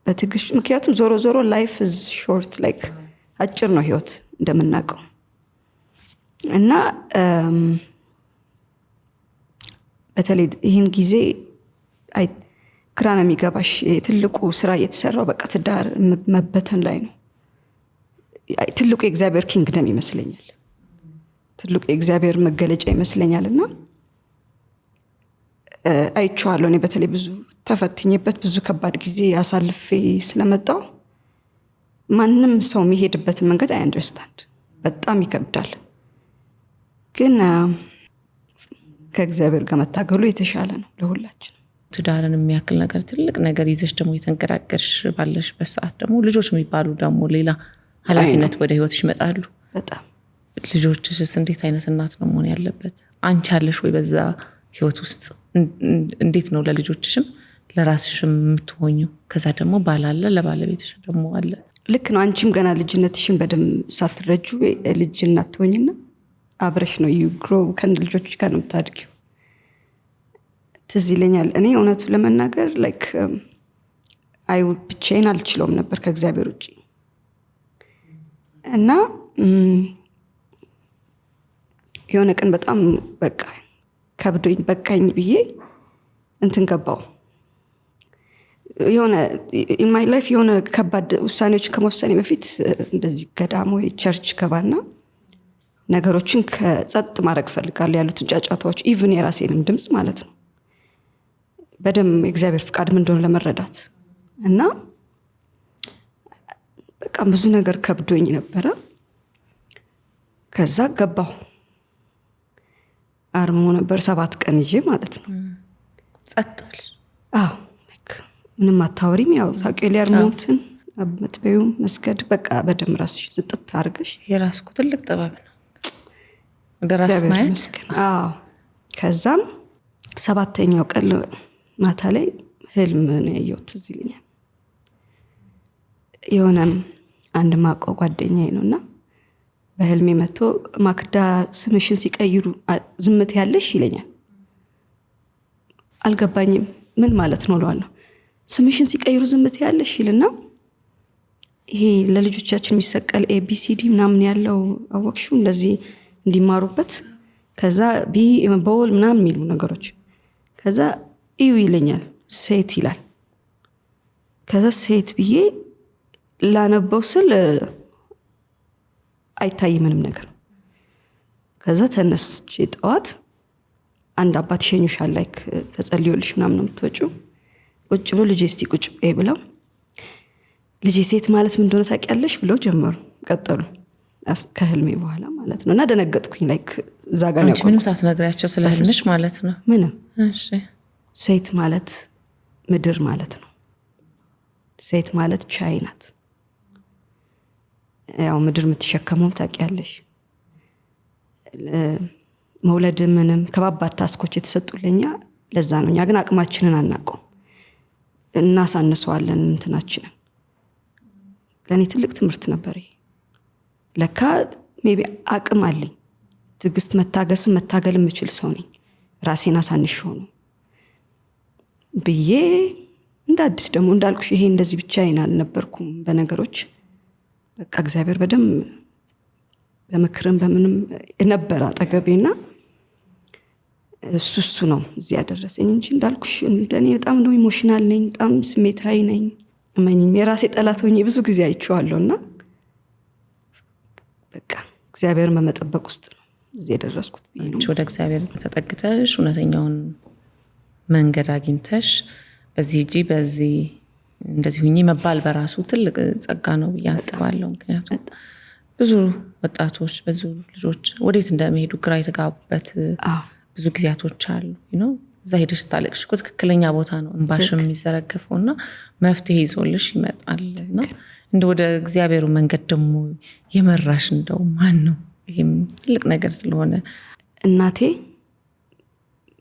[SPEAKER 2] በትግስት ምክንያቱም ዞሮ ላይፍ ኢዝ ሾርት ላይክ አጭር ነው ህይወት እንደምናውቀው እና በተለይ ይህን ጊዜ ክራና የሚገባሽ ትልቁ ስራ እየተሰራው በቃ ትዳር መበተን ላይ ነው ትልቁ የእግዚአብሔር ኪንግደም ይመስለኛል ትልቁ የእግዚአብሔር መገለጫ ይመስለኛል እና አይቼዋለሁ እኔ በተለይ ብዙ ተፈትኜበት ብዙ ከባድ ጊዜ አሳልፌ ስለመጣው ማንም ሰው የሚሄድበትን መንገድ አይ አንደርስታንድ በጣም ይከብዳል ግን ከእግዚአብሔር ጋር መታገሉ የተሻለ ነው ለሁላችን
[SPEAKER 1] ትዳርን የሚያክል ነገር ትልቅ ነገር ይዘሽ ደግሞ የተንቀዳቀሽ ባለሽበት ሰዓት ደግሞ ልጆች የሚባሉ ደግሞ ሌላ ኃላፊነት ወደ ህይወትሽ ይመጣሉ
[SPEAKER 2] በጣም
[SPEAKER 1] ልጆችሽስ እንዴት አይነት እናት ነው መሆን ያለበት አንቺ አለሽ ወይ በዛ ህይወት ውስጥ እንዴት ነው ለልጆችሽም ለራስሽም የምትሆኚው ከዛ ደግሞ ባላለ ለባለቤትሽ ደግሞ አለ
[SPEAKER 2] ልክ ነው አንቺም ገና ልጅነትሽን በደንብ ሳትረጁ ልጅ እናት ትሆኚና አብረሽ ነው you grow ከልጆች ጋር ነው የምታድጊው ትዝ ይለኛል እኔ እውነቱ ለመናገር ላይክ አይ ብቻዬን አልችለውም ነበር ከእግዚአብሔር ውጪ እና የሆነ ቀን በጣም በቃ ከብዶኝ በቃኝ ብዬ እንትን ገባው የሆነ in my life የሆነ ከባድ ውሳኔዎች ከመወሰኔ በፊት እንደዚህ ገዳም ወይ ቸርች ገባና ነገሮችን ከጸጥ ማድረግ ፈልጋለሁ ያሉትን ጫጫታዎች ኢቭን የራሴንም ድምጽ ማለት ነው በደም እግዚአብሔር ፍቃድ ምን እንደሆነ ለመረዳት እና በቃ ብዙ ነገር ከብዶኝ ነበረ። ከዛ ገባሁ። አርሞ ነበር 7 ቀን ይዤ ማለት ነው።
[SPEAKER 1] ጸጥ ብለሽ?
[SPEAKER 2] አዎ ምንም አታወሪም። ያው ታውቂው ሊያርሙትን መትበዩ መስገድ በቃ በደም ራስሽ ዝጥት አድርገሽ
[SPEAKER 1] የራስኩ ትልቅ ጥበብ ነው ወደ ራስ ማየት።
[SPEAKER 2] አዎ ከዛም 7ኛው ቀን ማታ ላይ ህልም ነው ያየሁት። ትዝ ይለኛል። የሆነ አንድ ማውቀው ጓደኛዬ ነውና በህልሜ መጥቶ ማክዳ ስምሽን ሲቀይሩ ዝምት ያለሽ ይለኛል። አልገባኝም ምን ማለት ነው እለዋለሁ። ስምሽን ሲቀይሩ ዝምት ያለሽ ይልና ይሄ ለልጆቻችን የሚሰቀል ABCD ምናምን ያለው አወቅሽው እንደዚህ እንዲማሩበት ከዛ ቢ በወል ምናምን የሚሉ ነገሮች ከዛ እዩ ይለኛል። ሴት ይላል። ከዛ ሴት ብዬ ላነበው ስል አይታይ ምንም ነገር። ከዛ ተነስቼ ጠዋት አንድ አባት ይሸኙሻል ላይክ ተጸልዮልሽ ምናምን ነው የምትወጪው። ቁጭ ብሎ ልጄ እስቲ ቁጭ በይ ብለው ልጄ ሴት ማለት ምን እንደሆነ ታውቂያለሽ ብለው ጀመሩ። ቀጠሉ ከህልሜ በኋላ ማለት ነው። እና ደነገጥኩኝ። ላይክ እዛ ጋር ነው
[SPEAKER 1] ምንም ሳትነግሪያቸው ስለ ህልምሽ ማለት ነው?
[SPEAKER 2] ምንም።
[SPEAKER 1] እሺ
[SPEAKER 2] ሴት ማለት ምድር ማለት ነው። ሴት ማለት ቻይ ናት። ያው ምድር የምትሸከመው ታውቂያለሽ። መውለድ ምንም ከባባድ ታስኮች የተሰጡልኛ ለዛ ነው። እኛ ግን አቅማችንን አናውቀው እናሳንሰዋለን እንትናችንን። ለኔ ትልቅ ትምህርት ነበር ይሄ። ለካ ሜቢ አቅም አለኝ። ትዕግስት መታገስም መታገል የምችል ሰው ነኝ። ራሴን አሳንሽው ነው ብዬ እንደ አዲስ ደግሞ እንዳልኩሽ ይሄ እንደዚህ ብቻዬን አልነበርኩም በነገሮች። በቃ እግዚአብሔር በደንብ በምክርም በምንም ነበር አጠገቤና እሱ ነው እዚህ ያደረሰኝ እንጂ እንዳልኩሽ እንደኔ በጣም ነው ኢሞሽናል ነኝ። በጣም ስሜታዊ ነኝ። እመኝም የራሴ ጠላት ሆኜ ብዙ ጊዜ አይቼዋለሁና በቃ እግዚአብሔርን በመጠበቅ ውስጥ ነው እዚህ የደረስኩት።
[SPEAKER 1] ወደ እግዚአብሔር ተጠግተሽ እውነተኛውን መንገድ አግኝተሽ በዚህ እጂ በዚህ እንደዚህ ሁኚ መባል በራሱ ትልቅ ጸጋ ነው ብዬ አስባለሁ። ምክንያቱም ብዙ ወጣቶች ብዙ ልጆች ወዴት እንደሚሄዱ ግራ የተጋቡበት ብዙ ጊዜያቶች አሉ። እዛ ሄደሽ ስታለቅሽ እኮ ትክክለኛ ቦታ ነው እንባሽም የሚዘረገፈውና መፍትሄ ይዞልሽ ይመጣልና እንደ ወደ እግዚአብሔሩ መንገድ ደግሞ የመራሽ እንደው ማን ነው? ይሄም ትልቅ ነገር ስለሆነ
[SPEAKER 2] እናቴ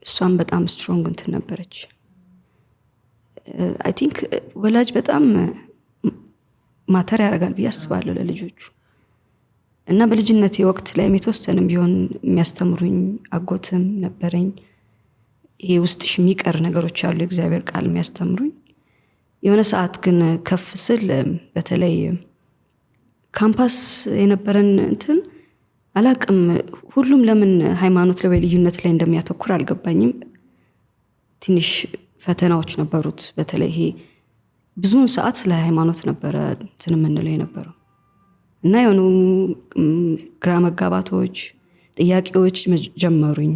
[SPEAKER 2] እሷም በጣም ስትሮንግ እንትን ነበረች። አይ ቲንክ ወላጅ በጣም ማተር ያደርጋል ብዬ አስባለሁ ለልጆቹ። እና በልጅነቴ ወቅት ላይ የተወሰነም ቢሆን የሚያስተምሩኝ አጎትም ነበረኝ። ይሄ ውስጥሽ የሚቀር ነገሮች አሉ የእግዚአብሔር ቃል የሚያስተምሩኝ። የሆነ ሰዓት ግን ከፍ ስል በተለይ ካምፓስ የነበረን እንትን አላቅም ሁሉም ለምን ሃይማኖት ላይ ልዩነት ላይ እንደሚያተኩር አልገባኝም። ትንሽ ፈተናዎች ነበሩት። በተለይ ይሄ ብዙውን ሰዓት ስለ ሃይማኖት ነበረ እንትን የምንለው የነበረው እና የሆኑ ግራ መጋባቶች ጥያቄዎች ጀመሩኝ።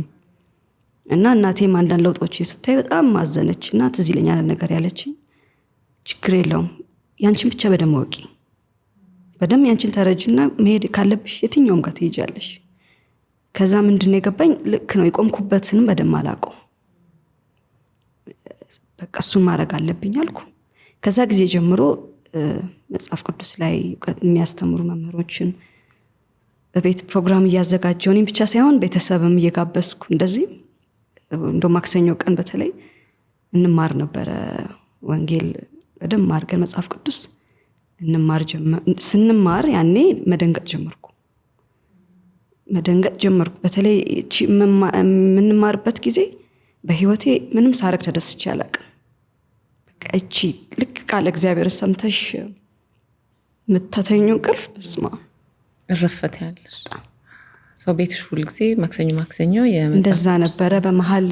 [SPEAKER 2] እና እናቴም አንዳንድ ለውጦች ስታይ በጣም ማዘነች እና ትዝ ይለኛል ነገር ያለችኝ ችግር የለውም ያንቺን ብቻ በደም ወቂ፣ በደም ያንቺን ተረጅና መሄድ ካለብሽ የትኛውም ጋር ትሄጃለሽ። ከዛ ምንድነው የገባኝ ልክ ነው የቆምኩበትንም በደም አላውቀው፣ በቃ እሱን ማድረግ አለብኝ አልኩ። ከዛ ጊዜ ጀምሮ መጽሐፍ ቅዱስ ላይ የሚያስተምሩ መምህሮችን በቤት ፕሮግራም እያዘጋጀው እኔም ብቻ ሳይሆን ቤተሰብም እየጋበዝኩ እንደዚህ እንደ ማክሰኞ ቀን በተለይ እንማር ነበረ ወንጌል በደንብ አድርገን መጽሐፍ ቅዱስ ስንማር ያኔ መደንገጥ ጀመርኩ። በተለይ የምንማርበት ጊዜ በህይወቴ ምንም ሳረግ ተደስቼ አላውቅም። በቃ እቺ ልክ ቃል እግዚአብሔር ሰምተሽ ምታተኙ ቅርፍ በስማ
[SPEAKER 1] እረፈት ያለሽ ሰው ቤትሽ ሁሉ ጊዜ ማክሰኞ
[SPEAKER 2] እንደዛ ነበረ። በመሃል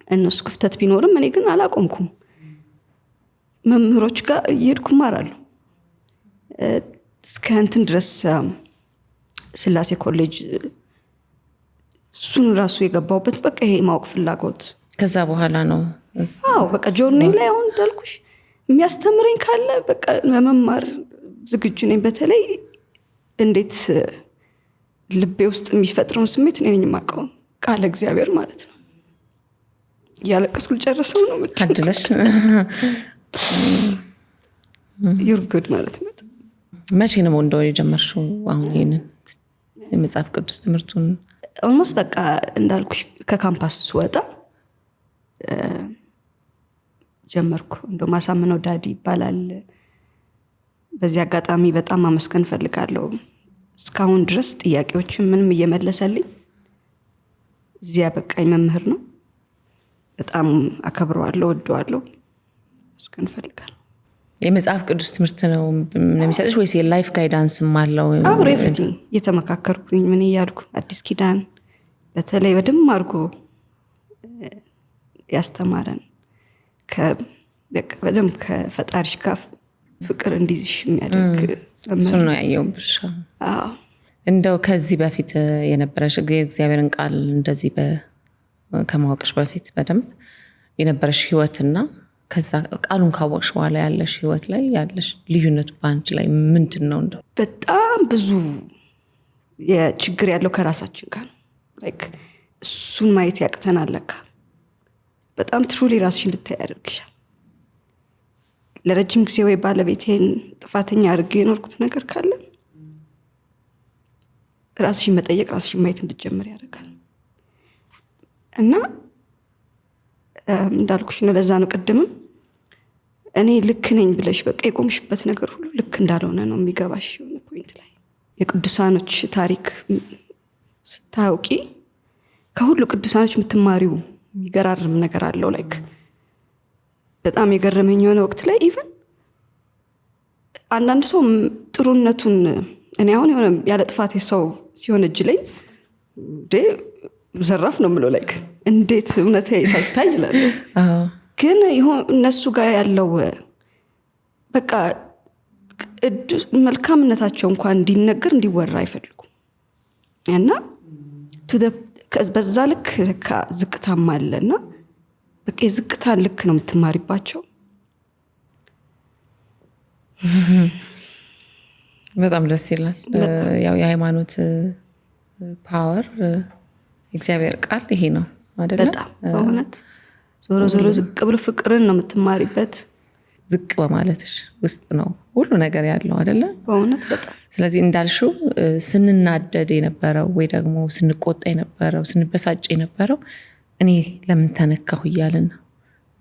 [SPEAKER 2] እነሱ ክፍተት ቢኖርም እኔ ግን አላቆምኩም። መምህሮች ጋር እየሄድኩ እማራለሁ እስከ እንትን ድረስ ስላሴ ኮሌጅ እሱን ራሱ የገባሁበት በቃ ይሄ ማወቅ ፍላጎት
[SPEAKER 1] ከዛ በኋላ ነው።
[SPEAKER 2] አዎ በቃ ጆርኒ ላይ አሁን እንዳልኩሽ የሚያስተምረኝ ካለ በቃ ለመማር ዝግጁ ነኝ። በተለይ እንዴት ልቤ ውስጥ የሚፈጥረውን ስሜት እኔ ነኝ የማውቀው፣ ቃለ እግዚአብሔር ማለት ነው። እያለቀስኩ ልጨርሰው ነው
[SPEAKER 1] አድለሽ
[SPEAKER 2] ዩር ጉድ ማለት ነው።
[SPEAKER 1] መቼ ነው እንደው የጀመርሽው አሁን ይሄንን የመጽሐፍ ቅዱስ ትምህርቱን?
[SPEAKER 2] ኦልሞስት በቃ እንዳልኩሽ ከካምፓስ ወጣ ጀመርኩ። እንደው ማሳምነው ዳዲ ይባላል። በዚህ አጋጣሚ በጣም ማመስገን ፈልጋለሁ። እስካሁን ድረስ ጥያቄዎችን ምንም እየመለሰልኝ እዚያ በቃኝ መምህር ነው። በጣም አከብረዋለሁ፣ ወደዋለሁ። ማመስገን ፈልጋለሁ።
[SPEAKER 1] የመጽሐፍ ቅዱስ ትምህርት ነው የሚሰጥሽ ወይስ የላይፍ ጋይዳንስም አለው?
[SPEAKER 2] አብሮ ኤቭሪቲንግ እየተመካከርኩኝ ምን እያልኩ አዲስ ኪዳን በተለይ በደንብ አድርጎ ያስተማረን በደንብ ከፈጣሪሽ ጋር ፍቅር እንዲይዝሽ የሚያደርግ
[SPEAKER 1] እሱን ነው ያየሁብሽ። እንደው ከዚህ በፊት የነበረሽ የእግዚአብሔርን ቃል እንደዚህ ከማወቅሽ በፊት በደንብ የነበረሽ ህይወትና ከዛ ቃሉን ካወቅሽ በኋላ ያለሽ ህይወት ላይ ያለሽ ልዩነቱ በአንቺ ላይ ምንድን ነው? እንደው
[SPEAKER 2] በጣም ብዙ የችግር ያለው ከራሳችን ጋር ላይክ እሱን ማየት ያቅተናል። ለካ በጣም ትሩሊ ራስሽ እንድታይ ያደርግሻል። ለረጅም ጊዜ ወይ ባለቤቴን ጥፋተኛ አድርጌ የኖርኩት ነገር ካለ ራስሽን መጠየቅ፣ ራስሽን ማየት እንድትጀምር ያደርጋል። እና እንዳልኩሽ ነው። ለዛ ነው ቅድምም እኔ ልክ ነኝ ብለሽ በቃ የቆምሽበት ነገር ሁሉ ልክ እንዳልሆነ ነው የሚገባሽ። የሆነ ፖይንት ላይ የቅዱሳኖች ታሪክ ስታውቂ ከሁሉ ቅዱሳኖች የምትማሪው የሚገራርም ነገር አለው። ላይክ በጣም የገረመኝ የሆነ ወቅት ላይ ኢቨን አንዳንድ ሰው ጥሩነቱን እኔ አሁን የሆነ ያለ ጥፋት ሰው ሲሆን እጅ ላይ ዘራፍ ነው የምለው። ላይክ እንዴት እውነት ሳይታይ ይላል። ግን እነሱ ጋር ያለው በቃ መልካምነታቸው እንኳን እንዲነገር እንዲወራ አይፈልጉም። እና በዛ ልክ ዝቅታም አለ እና በቃ የዝቅታን ልክ ነው የምትማሪባቸው።
[SPEAKER 1] በጣም ደስ ይላል። ያው የሃይማኖት ፓወር እግዚአብሔር ቃል ይሄ ነው አይደለ?
[SPEAKER 2] በጣም በእውነት ዞሮ ዞሮ ዝቅ ብሎ ፍቅርን ነው የምትማሪበት።
[SPEAKER 1] ዝቅ በማለትሽ ውስጥ ነው ሁሉ ነገር ያለው አይደለ?
[SPEAKER 2] በእውነት በጣም።
[SPEAKER 1] ስለዚህ እንዳልሽው ስንናደድ የነበረው ወይ ደግሞ ስንቆጣ የነበረው ስንበሳጭ የነበረው እኔ ለምን ተነካሁ እያልን ነው።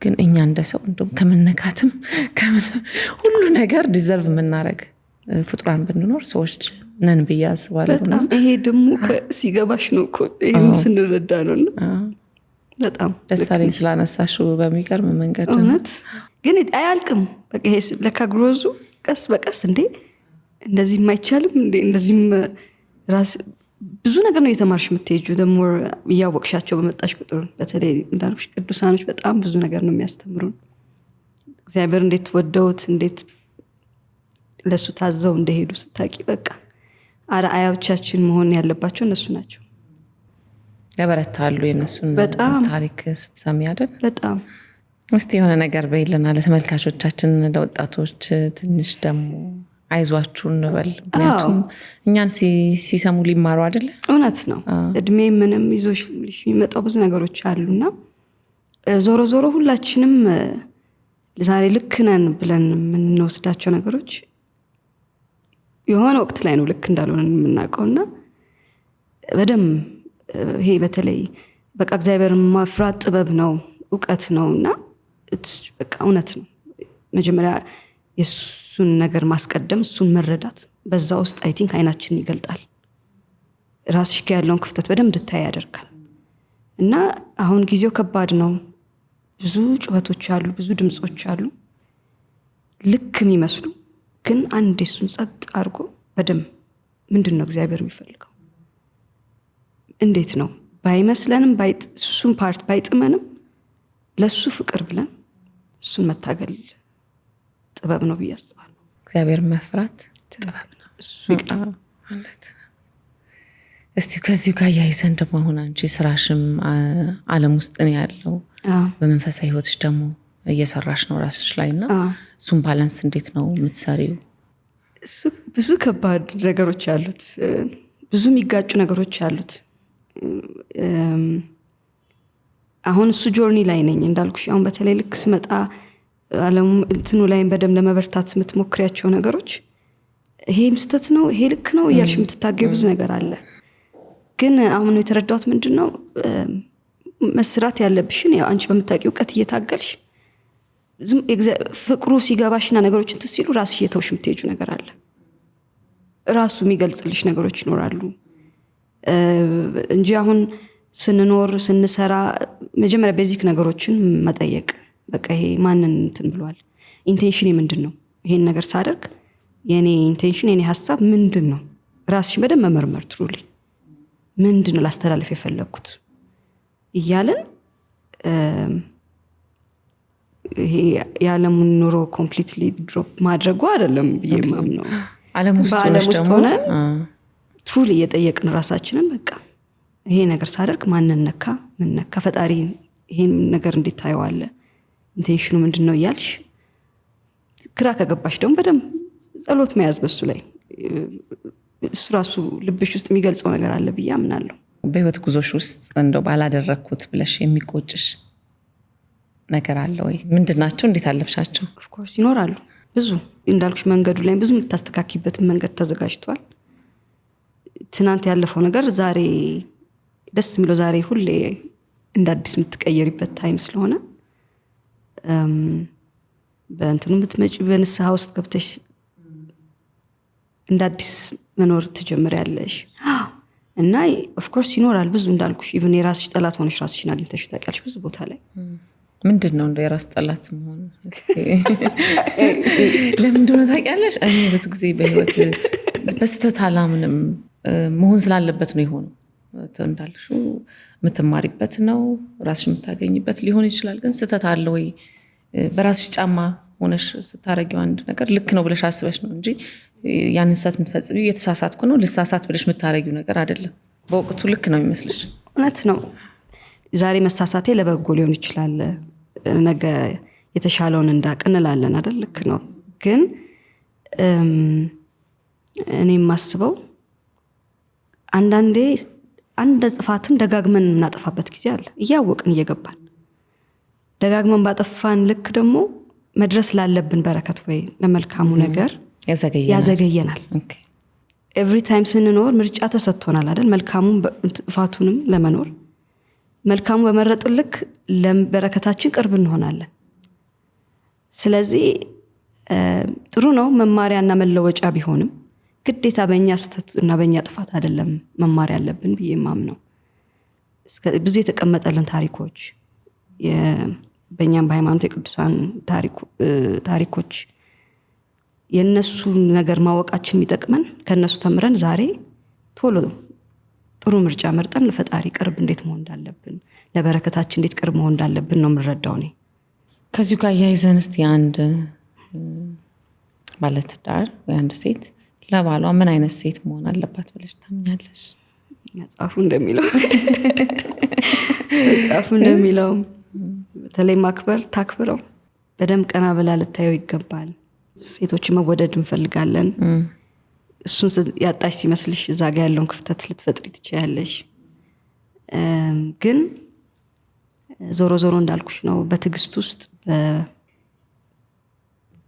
[SPEAKER 1] ግን እኛ እንደ ሰው እንደውም ከመነካትም ሁሉ ነገር ዲዘርቭ የምናደርግ ፍጡራን ብንኖር ሰዎች ነን ብዬ አስባለሁ።
[SPEAKER 2] በጣም ይሄ ደግሞ ሲገባሽ ነው እኮ ይሄን ስንረዳ ነውና በጣም
[SPEAKER 1] ደስ አለኝ ስላነሳሽው በሚገርም መንገድ።
[SPEAKER 2] እውነት ግን አያልቅም። በቃ ይሄ ለካ ግሮዙ ቀስ በቀስ እንደዚህም አይቻልም እንደዚህም ራስ ብዙ ነገር ነው እየተማርሽ የምትሄጂው። ደግሞ እያወቅሻቸው በመጣሽ ቁጥር በተለይ እንዳልኩሽ ቅዱሳኖች በጣም ብዙ ነገር ነው የሚያስተምሩን። እግዚአብሔር እንዴት ወደውት እንዴት ለሱ ታዘው እንደሄዱ ስታቂ በቃ አርአያዎቻችን መሆን ያለባቸው እነሱ ናቸው።
[SPEAKER 1] ያበረታሉ የነሱን ታሪክ ስትሰሚ አይደል?
[SPEAKER 2] በጣም
[SPEAKER 1] እስቲ የሆነ ነገር በይልና ለተመልካቾቻችን ለወጣቶች ትንሽ ደግሞ አይዟችሁ እንበል። ምክንያቱም እኛን ሲሰሙ ሊማሩ አይደለ?
[SPEAKER 2] እውነት ነው። እድሜ ምንም ይዞሽ የሚመጣው ብዙ ነገሮች አሉና ዞሮ ዞሮ ሁላችንም ዛሬ ልክ ነን ብለን የምንወስዳቸው ነገሮች የሆነ ወቅት ላይ ነው ልክ እንዳልሆነ የምናውቀውና በደንብ ይሄ በተለይ በቃ እግዚአብሔር ማፍራት ጥበብ ነው፣ እውቀት ነውና በቃ እውነት ነው። መጀመሪያ የሱን ነገር ማስቀደም፣ እሱን መረዳት፣ በዛ ውስጥ አይ ቲንክ አይናችን ይገልጣል። ራስሽ ጋር ያለውን ክፍተት በደንብ እንድታይ ያደርጋል። እና አሁን ጊዜው ከባድ ነው። ብዙ ጩኸቶች አሉ፣ ብዙ ድምጾች አሉ ልክ የሚመስሉ ግን አንድ እሱን ጸጥ አድርጎ በደንብ ምንድነው እግዚአብሔር የሚፈልገው? እንዴት ነው ባይመስለንም እሱን ፓርት ባይጥመንም ለሱ ፍቅር ብለን እሱን መታገል ጥበብ ነው ብዬ አስባለሁ።
[SPEAKER 1] እግዚአብሔር መፍራት ጥበብ ነው ማለት ነው። እስቲ ከዚሁ ጋር ያይዘን ደግሞ አሁን አንቺ ስራሽም ዓለም ውስጥ ነው ያለው፣ በመንፈሳዊ ህይወትሽ ደግሞ እየሰራሽ ነው ራስሽ ላይና እሱን ባላንስ እንዴት ነው የምትሰሪው?
[SPEAKER 2] ብዙ ከባድ ነገሮች አሉት፣ ብዙ የሚጋጩ ነገሮች አሉት። አሁን እሱ ጆርኒ ላይ ነኝ እንዳልኩሽ። አሁን በተለይ ልክ ስመጣ አለሙ እንትኑ ላይ በደም ለመበርታት የምትሞክሪያቸው ነገሮች ይሄ ምስተት ነው ይሄ ልክ ነው እያልሽ የምትታገዩ ብዙ ነገር አለ። ግን አሁን የተረዳሁት ምንድነው መስራት ያለብሽን ያው አንቺ በምታውቂው እውቀት እየታገልሽ ፍቅሩ ሲገባሽና ነገሮች እንትን ሲሉ ራስሽ እየተውሽ የምትሄጂው ነገር አለ። ራሱ የሚገልጽልሽ ነገሮች ይኖራሉ እንጂ አሁን ስንኖር ስንሰራ መጀመሪያ ቤዚክ ነገሮችን መጠየቅ። በቃ ይሄ ማንን እንትን ብሏል፣ ኢንቴንሽኔ ምንድነው፣ ይሄን ነገር ሳደርግ የኔ ኢንቴንሽን የኔ ሐሳብ ምንድነው፣ ራስሽን በደንብ መመርመር። ትሩሊ ምንድነው ላስተላልፍ የፈለኩት እያለን ይሄ የዓለሙን ኑሮ ኮምፕሊትሊ ድሮፕ ማድረጉ አይደለም ብዬ ማምነው።
[SPEAKER 1] ዓለም ውስጥ
[SPEAKER 2] ሆነን ትሩሊ እየጠየቅን ራሳችንን በቃ ይሄ ነገር ሳደርግ ማንን ነካ፣ ምን ነካ፣ ፈጣሪ ይሄን ነገር እንዴት ታየዋለህ፣ ኢንቴንሽኑ ምንድነው እያልሽ ግራ ከገባሽ ደግሞ በደንብ ጸሎት መያዝ በሱ ላይ እሱ ራሱ ልብሽ ውስጥ የሚገልጸው ነገር አለ ብዬ አምናለሁ።
[SPEAKER 1] በህይወት ጉዞሽ ውስጥ እንደው ባላደረኩት ብለሽ የሚቆጭሽ ነገር አለ ወይ? ምንድናቸው? እንዴት አለፍሻቸው?
[SPEAKER 2] ኦፍ ኮርስ ይኖራሉ ብዙ። እንዳልኩሽ መንገዱ ላይ ብዙ የምታስተካክይበት መንገድ ተዘጋጅቷል። ትናንት ያለፈው ነገር ዛሬ ደስ የሚለው ዛሬ ሁሌ እንደ አዲስ የምትቀየሪበት ታይም ስለሆነ በእንትኑ የምትመጪ በንስሐ ውስጥ ገብተሽ እንደ አዲስ መኖር ትጀምሪያለሽ። እና ኦፍ ኮርስ ይኖራል ብዙ። እንዳልኩሽ ኢቭን የራስሽ ጠላት ሆነሽ ራስሽን አግኝተሽ ታውቂያለሽ ብዙ ቦታ ላይ።
[SPEAKER 1] ምንድነው እንደው የራስ ጠላት መሆን? ለምንድን ነው ታውቂያለሽ? እኔ ብዙ ጊዜ በህይወት በስተት አላምንም። መሆን ስላለበት ነው የሆነው። እንዳልሽው የምትማሪበት ነው፣ ራስሽ የምታገኝበት ሊሆን ይችላል። ግን ስተት አለ ወይ? በራስሽ ጫማ ሆነሽ ስታረጊው አንድ ነገር ልክ ነው ብለሽ አስበሽ ነው እንጂ ያንን ሰት የምትፈጽሚው የተሳሳትኩ ነው ልሳሳት ብለሽ የምታረጊው ነገር አይደለም። በወቅቱ ልክ ነው የሚመስልሽ።
[SPEAKER 2] እውነት ነው። ዛሬ መሳሳቴ ለበጎ ሊሆን ይችላል፣ ነገ የተሻለውን እንዳቅ እንላለን አይደል? ልክ ነው። ግን እኔ የማስበው አንዳንዴ አንድ ጥፋትን ደጋግመን እናጠፋበት ጊዜ አለ። እያወቅን እየገባን ደጋግመን ባጠፋን ልክ ደግሞ መድረስ ላለብን በረከት ወይ ለመልካሙ ነገር ያዘገየናል። ኤቭሪ ታይም ስንኖር ምርጫ ተሰጥቶናል አይደል? መልካሙን ጥፋቱንም ለመኖር መልካሙ በመረጥን ልክ ለበረከታችን ቅርብ እንሆናለን። ስለዚህ ጥሩ ነው መማሪያና መለወጫ ቢሆንም ግዴታ በእኛ ስተት እና በእኛ ጥፋት አይደለም መማሪያ ያለብን ብዬ ማምነው። ብዙ የተቀመጠልን ታሪኮች በእኛም በሃይማኖት የቅዱሳን ታሪኮች የነሱን ነገር ማወቃችን የሚጠቅመን ከነሱ ተምረን ዛሬ ቶሎ ጥሩ ምርጫ መርጠን ለፈጣሪ ቅርብ እንዴት መሆን እንዳለብን ለበረከታችን እንዴት ቅርብ መሆን እንዳለብን ነው የምንረዳው። እኔ
[SPEAKER 1] ከዚሁ ጋር ያይዘን እስቲ አንድ ባለትዳር ወይ አንድ ሴት ለባሏ ምን አይነት ሴት መሆን አለባት ብለሽ ታምኛለሽ?
[SPEAKER 2] መጽሐፉ እንደሚለው በተለይ ማክበር ታክብረው፣ በደም ቀና ብላ ልታየው ይገባል። ሴቶች መወደድ እንፈልጋለን። እሱን ያጣሽ ሲመስልሽ እዛ ጋ ያለውን ክፍተት ልትፈጥሪ ትችያለሽ። ግን ዞሮ ዞሮ እንዳልኩሽ ነው በትዕግስት ውስጥ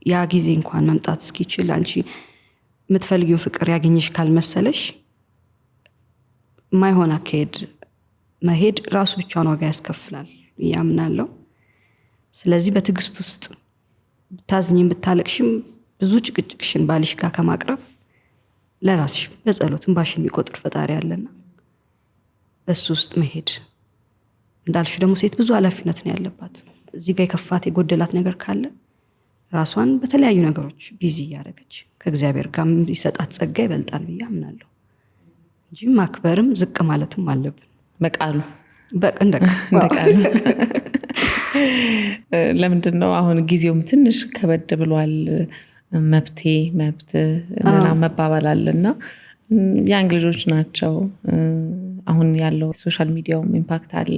[SPEAKER 2] ያ ጊዜ እንኳን መምጣት እስኪችል አንቺ የምትፈልጊውን ፍቅር ያገኝሽ ካልመሰለሽ ማይሆን አካሄድ መሄድ ራሱ ብቻውን ዋጋ ያስከፍላል ያምናለው። ስለዚህ በትዕግስት ውስጥ ብታዝኝም ብታለቅሽም ብዙ ጭቅጭቅሽን ባልሽ ጋር ከማቅረብ ለራስሽ በጸሎትም ባሽን የሚቆጥር ፈጣሪ አለና በሱ ውስጥ መሄድ። እንዳልሽ ደግሞ ሴት ብዙ ኃላፊነት ነው ያለባት። እዚህ ጋር የከፋት የጎደላት ነገር ካለ ራሷን በተለያዩ ነገሮች ቢዚ እያደረገች ከእግዚአብሔር ጋር ይሰጣት ጸጋ ይበልጣል ብዬ አምናለሁ እንጂ ማክበርም ዝቅ ማለትም አለብን
[SPEAKER 1] በቃሉ
[SPEAKER 2] እንደቃሉ።
[SPEAKER 1] ለምንድን ነው አሁን ጊዜውም ትንሽ ከበድ ብሏል። መብት መባባል አለና ያንግ ልጆች ናቸው። አሁን ያለው ሶሻል ሚዲያውም ኢምፓክት አለ።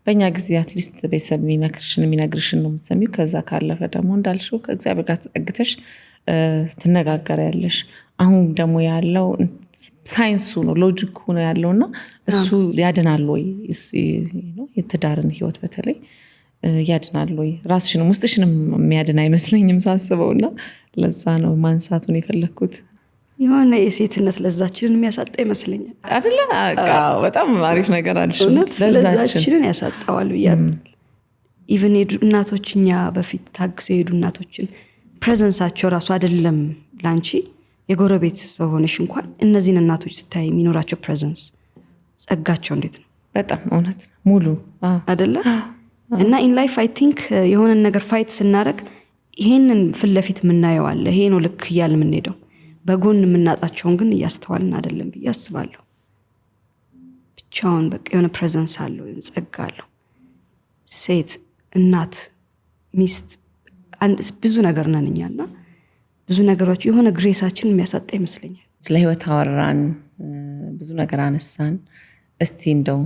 [SPEAKER 1] በእኛ ጊዜ አትሊስት ቤተሰብ የሚመክርሽን የሚነግርሽን ነው የምትሰሚው። ከዛ ካለፈ ደግሞ እንዳልሽው ከእግዚአብሔር ጋር ተጠግተሽ ትነጋገሪያለሽ። አሁን ደግሞ ያለው ሳይንሱ ነው ሎጂኩ ነው ያለውና እሱ ያድናል ወይ የትዳርን ህይወት በተለይ ያድናል ወይ? ራስሽንም ውስጥሽንም የሚያድን አይመስለኝም ሳስበውና ለዛ ነው ማንሳቱን የፈለኩት።
[SPEAKER 2] የሆነ የሴትነት ለዛችንን የሚያሳጣ ይመስለኛል
[SPEAKER 1] አይደለ? በጣም አሪፍ ነገር አልሽ።
[SPEAKER 2] ለዛችንን ያሳጣዋል ብያለሁ። ኢቭን እናቶች እኛ በፊት ታግሰው የሄዱ እናቶችን ፕሬዘንሳቸው ራሱ አይደለም ላንቺ የጎረቤት ሰው ሆነሽ እንኳን እነዚህን እናቶች ስታይ የሚኖራቸው ፕሬዘንስ ጸጋቸው እንዴት ነው! በጣም
[SPEAKER 1] እውነት ሙሉ
[SPEAKER 2] አይደለ? እና ኢን ላይፍ አይ ቲንክ የሆነን ነገር ፋይት ስናደርግ ይሄንን ፊት ለፊት የምናየው አለ። ይሄ ነው ልክ እያልን የምንሄደው። በጎን የምናጣቸውን ግን እያስተዋልን አይደለም ብዬ አስባለሁ። ብቻውን በቃ የሆነ ፕሬዘንስ አለው፣ ጸጋ አለው። ሴት፣ እናት፣ ሚስት ብዙ ነገር ነን እኛና ብዙ ነገሮች የሆነ ግሬሳችን የሚያሳጣ ይመስለኛል።
[SPEAKER 1] ስለ ህይወት አወራን፣ ብዙ ነገር አነሳን። እስቲ እንደው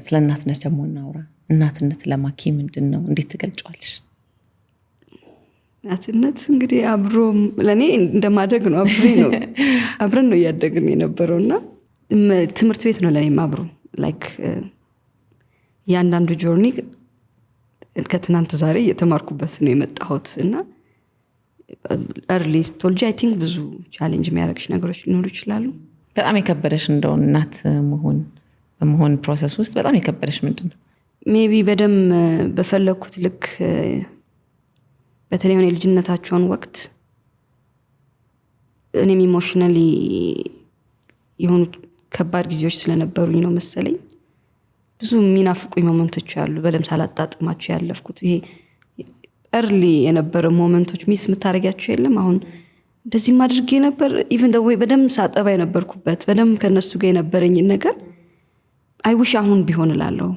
[SPEAKER 1] ስለ እናትነት ደግሞ እናውራ። እናትነት ለማኪ ምንድን ነው? እንዴት ትገልጫለሽ?
[SPEAKER 2] እናትነት እንግዲህ አብሮ ለኔ እንደማደግ ነው። አብረን ነው እያደግን የነበረውና ትምህርት ቤት ነው ለኔም አብሮ ላይክ ያንዳንዱ ጆርኒ ከትናንት ዛሬ እየተማርኩበት ነው የመጣሁት እና early ቶልጂ አይ ቲንክ ብዙ ቻሌንጅ የሚያደርግሽ ነገሮች ሊኖሩ ይችላሉ።
[SPEAKER 1] በጣም የከበደሽ እንደው እናት በመሆን ፕሮሰስ ውስጥ በጣም የከበደሽ ምንድን ነው?
[SPEAKER 2] ሜቢ በደም በፈለኩት ልክ በተለይ የሆነ የልጅነታቸውን ወቅት እኔም ኢሞሽናሊ የሆኑ ከባድ ጊዜዎች ስለነበሩኝ ነው መሰለኝ ብዙ የሚናፍቁኝ ሞመንቶች አሉ። በደም ሳላጣጥማቸው ያለፍኩት ይሄ early የነበረ ሞመንቶች ሚስ የምታደርጊያቸው የለም። አሁን እንደዚህ ማድርጌ ነበር ኢቭን the way በደም ሳጠባ የነበርኩበት በደም ከነሱ ጋር የነበረኝን ነገር አይ ዊሽ አሁን ቢሆን እላለሁ።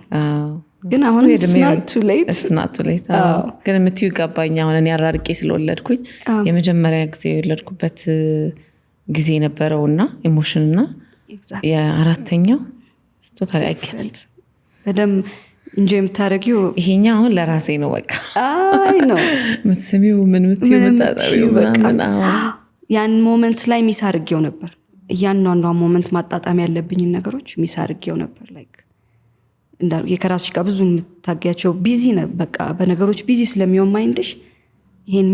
[SPEAKER 2] ግን አሁን it's not too late
[SPEAKER 1] ግን የምትይው ገባኝ። አሁን እኔ አራርቄ ስለወለድኩኝ የመጀመሪያ ጊዜ የወለድኩበት ጊዜ ነበረውና ኢሞሽንና የአራተኛው ቶታሊ አይከናል
[SPEAKER 2] በደም እንጆይ የምታደርጊው
[SPEAKER 1] ይሄኛው አሁን ለራሴ ነው። በቃ
[SPEAKER 2] አይ ነው
[SPEAKER 1] ምትስሚው ምን ምትይው መጣጣሪው ምናምን
[SPEAKER 2] ያን ሞመንት ላይ ሚስ አድርጌው ነበር። ያንኗን ሞመንት ማጣጣም ያለብኝ ነገሮች ሚስ አድርጌው ነበር። ላይክ እንዳው የከራስሽ ጋር ብዙ የምታገያቸው ቢዚ ነው። በቃ በነገሮች ቢዚ ስለሚሆን ማይንድሽ ይሄን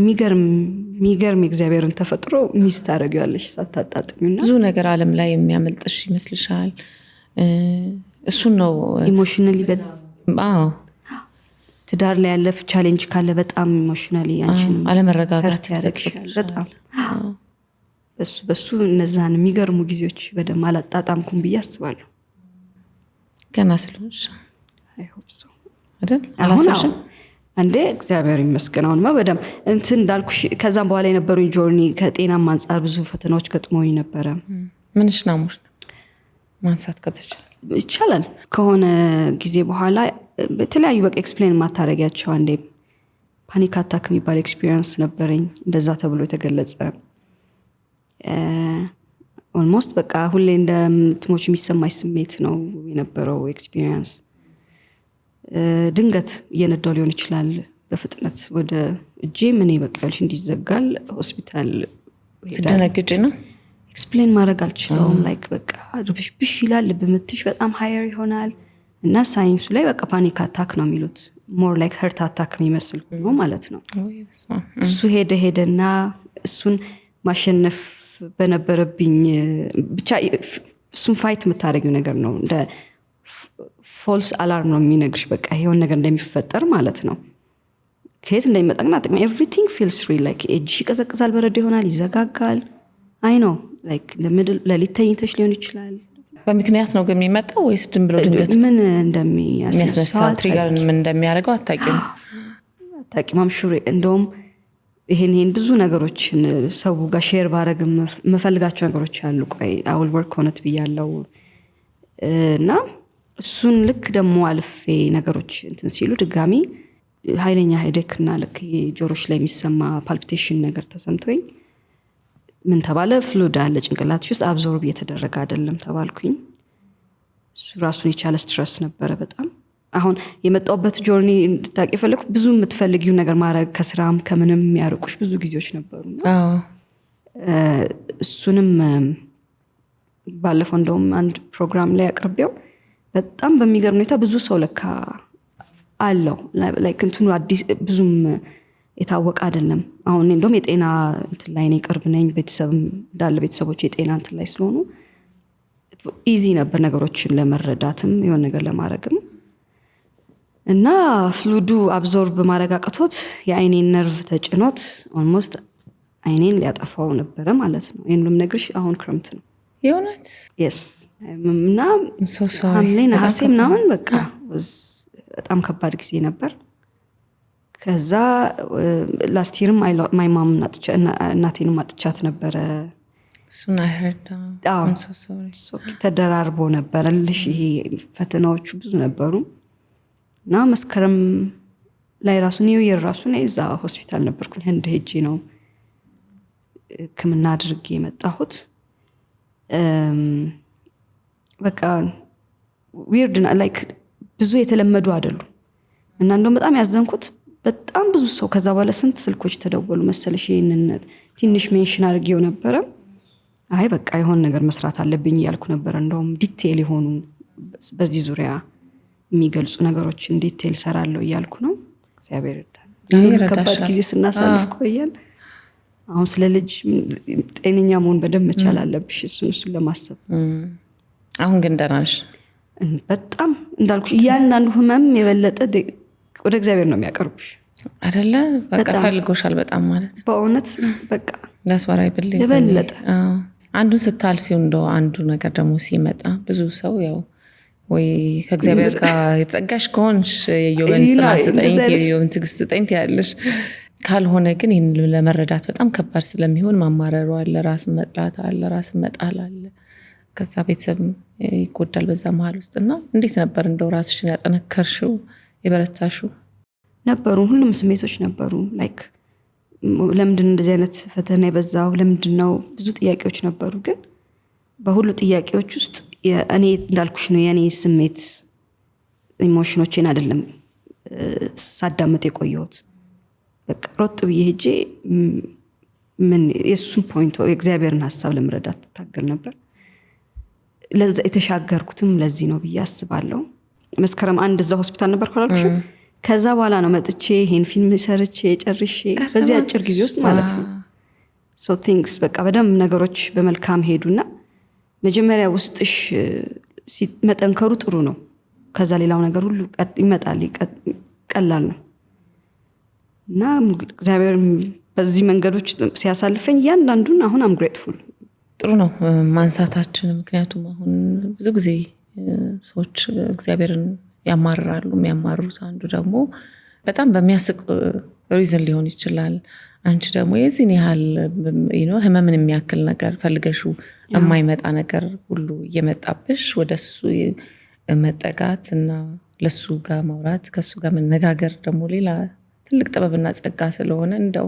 [SPEAKER 2] የሚገርም እግዚአብሔርን ተፈጥሮ ሚስ ታደርጊዋለሽ ሳታጣጥሚውና
[SPEAKER 1] ብዙ ነገር ዓለም ላይ የሚያመልጥሽ ይመስልሻል። እሱ ነው
[SPEAKER 2] ኢሞሽናሊ ትዳር ላይ ያለፍ ቻሌንጅ ካለ በጣም ኢሞሽናሊ አንቺን
[SPEAKER 1] አለመረጋጋት
[SPEAKER 2] ያደርግሻል በጣም በሱ እነዛን የሚገርሙ ጊዜዎች በደም አላጣጣምኩም ብዬ አስባለሁ።
[SPEAKER 1] ገና ስለሆንሽ
[SPEAKER 2] አይ ሆፕ ሶ
[SPEAKER 1] አይደል? አላሰብሽም?
[SPEAKER 2] አንዴ እግዚአብሔር ይመስገን አሁንማ በደም እንትን እንዳልኩሽ ከዛም በኋላ የነበሩኝ ጆርኒ ከጤናም አንፃር ብዙ ፈተናዎች ገጥሞኝ ነበረ።
[SPEAKER 1] ምንሽ ናሙሽ ማንሳት ከተቻለ
[SPEAKER 2] ይቻላል። ከሆነ ጊዜ በኋላ በተለያዩ በቃ ኤክስፕሌን ማታረጋቸው አንዴ ፓኒክ አታክ የሚባል ኤክስፒሪየንስ ነበረኝ። እንደዛ ተብሎ የተገለጸ ኦልሞስት በቃ ሁሌ እንደምትሞች የሚሰማሽ ስሜት ነው የነበረው ኤክስፒሪየንስ። ድንገት እየነዳው ሊሆን ይችላል በፍጥነት ወደ እጄ ምን ይበቃልሽ እንዲዘጋል ሆስፒታል
[SPEAKER 1] ትደነግጪ ነው።
[SPEAKER 2] ኤክስፕሌን ማድረግ አልችለውም። ላይክ በቃ ብሽ ይላል፣ ልብ ምትሽ በጣም ሃየር ይሆናል እና ሳይንሱ ላይ በቃ ፓኒክ አታክ ነው የሚሉት። ሞር ላይክ ሀርት አታክ የሚመስል ሆኖ ማለት ነው። እሱ ሄደና እሱን ማሸነፍ በነበረብኝ ብቻ እሱን ፋይት የምታደርጊው ነገር ነው። እንደ ፎልስ አላርም ነው የሚነግርሽ በቃ ይሄውን ነገር እንደሚፈጠር ማለት ነው። ከየት እንደሚመጣ ግን አጥቅም ኤቭሪቲንግ ፊልስ ሪል ላይክ እጅሽ ይቀዘቅዛል፣ በረዶ ይሆናል፣ ይዘጋጋል። አይ ነው ላይክ ለሊት ተኝተሽ ሊሆን ይችላል።
[SPEAKER 1] በምክንያት ነው ግን የሚመጣው ወይስ ዝም ብሎ ድንገት
[SPEAKER 2] ምን እንደሚያስነሳ
[SPEAKER 1] ትሪገር ምን እንደሚያደርገው አታውቂም?
[SPEAKER 2] ሹር እንደውም ይሄን ብዙ ነገሮችን ሰው ጋር ሼር ባረግ መፈልጋቸው ነገሮች አሉ። ቆይ አውል ወርክ ሆነት ብያለው እና እሱን ልክ ደግሞ አልፌ ነገሮች እንትን ሲሉ ድጋሚ ኃይለኛ ሄዴክና ልክ ጆሮች ላይ የሚሰማ ፓልፒቴሽን ነገር ተሰምቶኝ ምን ተባለ? ፍሉድ አለ ጭንቅላትሽ ውስጥ አብዞርብ እየተደረገ አይደለም ተባልኩኝ። እሱ ራሱን የቻለ ስትረስ ነበረ በጣም። አሁን የመጣውበት ጆርኒ እንድታቂ ፈለኩ ብዙ የምትፈልጊው ነገር ማድረግ ከስራም ከምንም የሚያርቁሽ ብዙ ጊዜዎች ነበሩና እሱንም ባለፈው እንደውም አንድ ፕሮግራም ላይ አቅርቤው በጣም በሚገርም ሁኔታ ብዙ ሰው ለካ አለው ላይክ እንትኑ አዲስ ብዙም የታወቀ አይደለም። አሁን እንደውም የጤና እንትን ላይ ነኝ ቅርብ ነኝ ቤተሰብም እንዳለ ቤተሰቦች የጤና እንትን ላይ ስለሆኑ ኢዚ ነበር ነገሮችን ለመረዳትም የሆነ ነገር ለማድረግም እና ፍሉዱ አብዞርብ ማድረግ አቅቶት የአይኔን ነርቭ ተጭኖት ኦልሞስት አይኔን ሊያጠፋው ነበረ ማለት ነው። ይሄንም ነግርሽ አሁን ክረምት ነው
[SPEAKER 1] የሆነት
[SPEAKER 2] yes እና ሐምሌ ነሐሴ ምናምን በቃ በጣም ከባድ ጊዜ ነበር። ከዛ ላስት ይርም ማይ ማም እናቴንም አጥቻት ነበረ።
[SPEAKER 1] እሱን I heard I'm so sorry
[SPEAKER 2] ተደራርቦ ነበር ልሽ ይሄ ፈተናዎቹ ብዙ ነበሩ እና መስከረም ላይ ራሱ ኒው ይር ራሱ ነው እዛ ሆስፒታል ነበርኩኝ። ህንድ ሄጄ ነው ሕክምና አድርጌ የመጣሁት። በቃ ዊርድ ላይክ ብዙ የተለመዱ አይደሉ እና እንደውም በጣም ያዘንኩት በጣም ብዙ ሰው ከዛ በኋላ ስንት ስልኮች ተደወሉ መሰለሽ ይሄንን ትንሽ ሜንሽን አድርጌው ነበረ። አይ በቃ የሆነ ነገር መስራት አለብኝ እያልኩ ነበር። እንደውም ዲቴል የሆኑ በዚህ ዙሪያ የሚገልጹ ነገሮችን ዲቴል ሰራለሁ እያልኩ ነው። እግዚአብሔር ይርዳል። ከባድ ጊዜ ስናሳልፍ ቆየን። አሁን ስለ ልጅ ጤነኛ መሆን በደንብ መቻል አለብሽ እሱን ለማሰብ።
[SPEAKER 1] አሁን ግን ደህና ነሽ?
[SPEAKER 2] በጣም እንዳልኩሽ እያንዳንዱ ህመም የበለጠ ወደ እግዚአብሔር ነው የሚያቀርብሽ አይደለ?
[SPEAKER 1] በቃ ፈልጎሻል በጣም ማለት
[SPEAKER 2] በእውነት በቃ
[SPEAKER 1] ዳስዋራይ ብልኝ
[SPEAKER 2] የበለጠ
[SPEAKER 1] አንዱን ስታልፊው እንደው አንዱ ነገር ደግሞ ሲመጣ ብዙ ሰው ያው ወይ ከእግዚአብሔር ጋር የተጠጋሽ ከሆንሽ የዮብን ጽናት ስጠኝ የዮብን ትዕግስት ስጠኝ ያለሽ ካልሆነ ግን ይህን ለመረዳት በጣም ከባድ ስለሚሆን ማማረሩ አለ፣ ራስን መጥላት አለ፣ ራስን መጣል አለ። ከዛ ቤተሰብ ይጎዳል በዛ መሀል ውስጥና እንዴት ነበር እንደው ራስሽን ያጠነከርሽው የበረታሽው?
[SPEAKER 2] ነበሩ ሁሉም ስሜቶች ነበሩ። ላይክ ለምንድን እንደዚህ አይነት ፈተና የበዛው ለምንድነው ብዙ ጥያቄዎች ነበሩ። ግን በሁሉ ጥያቄዎች ውስጥ እኔ እንዳልኩሽ ነው የኔ ስሜት ኢሞሽኖቼን አይደለም ሳዳመጥ የቆየሁት። በቃ ሮጥ ብዬ ሄጄ ምን የሱን ፖይንት የእግዚአብሔርን ሐሳብ ለመረዳት ታገል ነበር። ለዛ የተሻገርኩትም ለዚህ ነው ብዬ አስባለሁ። መስከረም አንድ እዛ ሆስፒታል ነበርኩ አላልኩሽ? ከዛ በኋላ ነው መጥቼ ይሄን ፊልም ሰርቼ ጨርሼ በዚህ አጭር ጊዜ ውስጥ ማለት ነው። ሶ ቲንግስ በቃ በደንብ ነገሮች በመልካም ሄዱና መጀመሪያ ውስጥሽ መጠንከሩ ጥሩ ነው። ከዛ ሌላው ነገር ሁሉ ይመጣል ቀላል ነው። እና እግዚአብሔር በዚህ መንገዶች ሲያሳልፈኝ ያንዳንዱን አሁን አም ግሬትፉል
[SPEAKER 1] ጥሩ ነው ማንሳታችን። ምክንያቱም አሁን ብዙ ጊዜ ሰዎች እግዚአብሔርን ያማርራሉ። የሚያማሩት አንዱ ደግሞ በጣም በሚያስቅ ሪዝን ሊሆን ይችላል። አንቺ ደግሞ የዚህን ያህል ህመምን የሚያክል ነገር ፈልገሽው የማይመጣ ነገር ሁሉ እየመጣብሽ ወደሱ መጠጋት እና ለሱ ጋር ማውራት ከሱ ጋር መነጋገር ደግሞ ሌላ ትልቅ ጥበብና ጸጋ ስለሆነ እንደው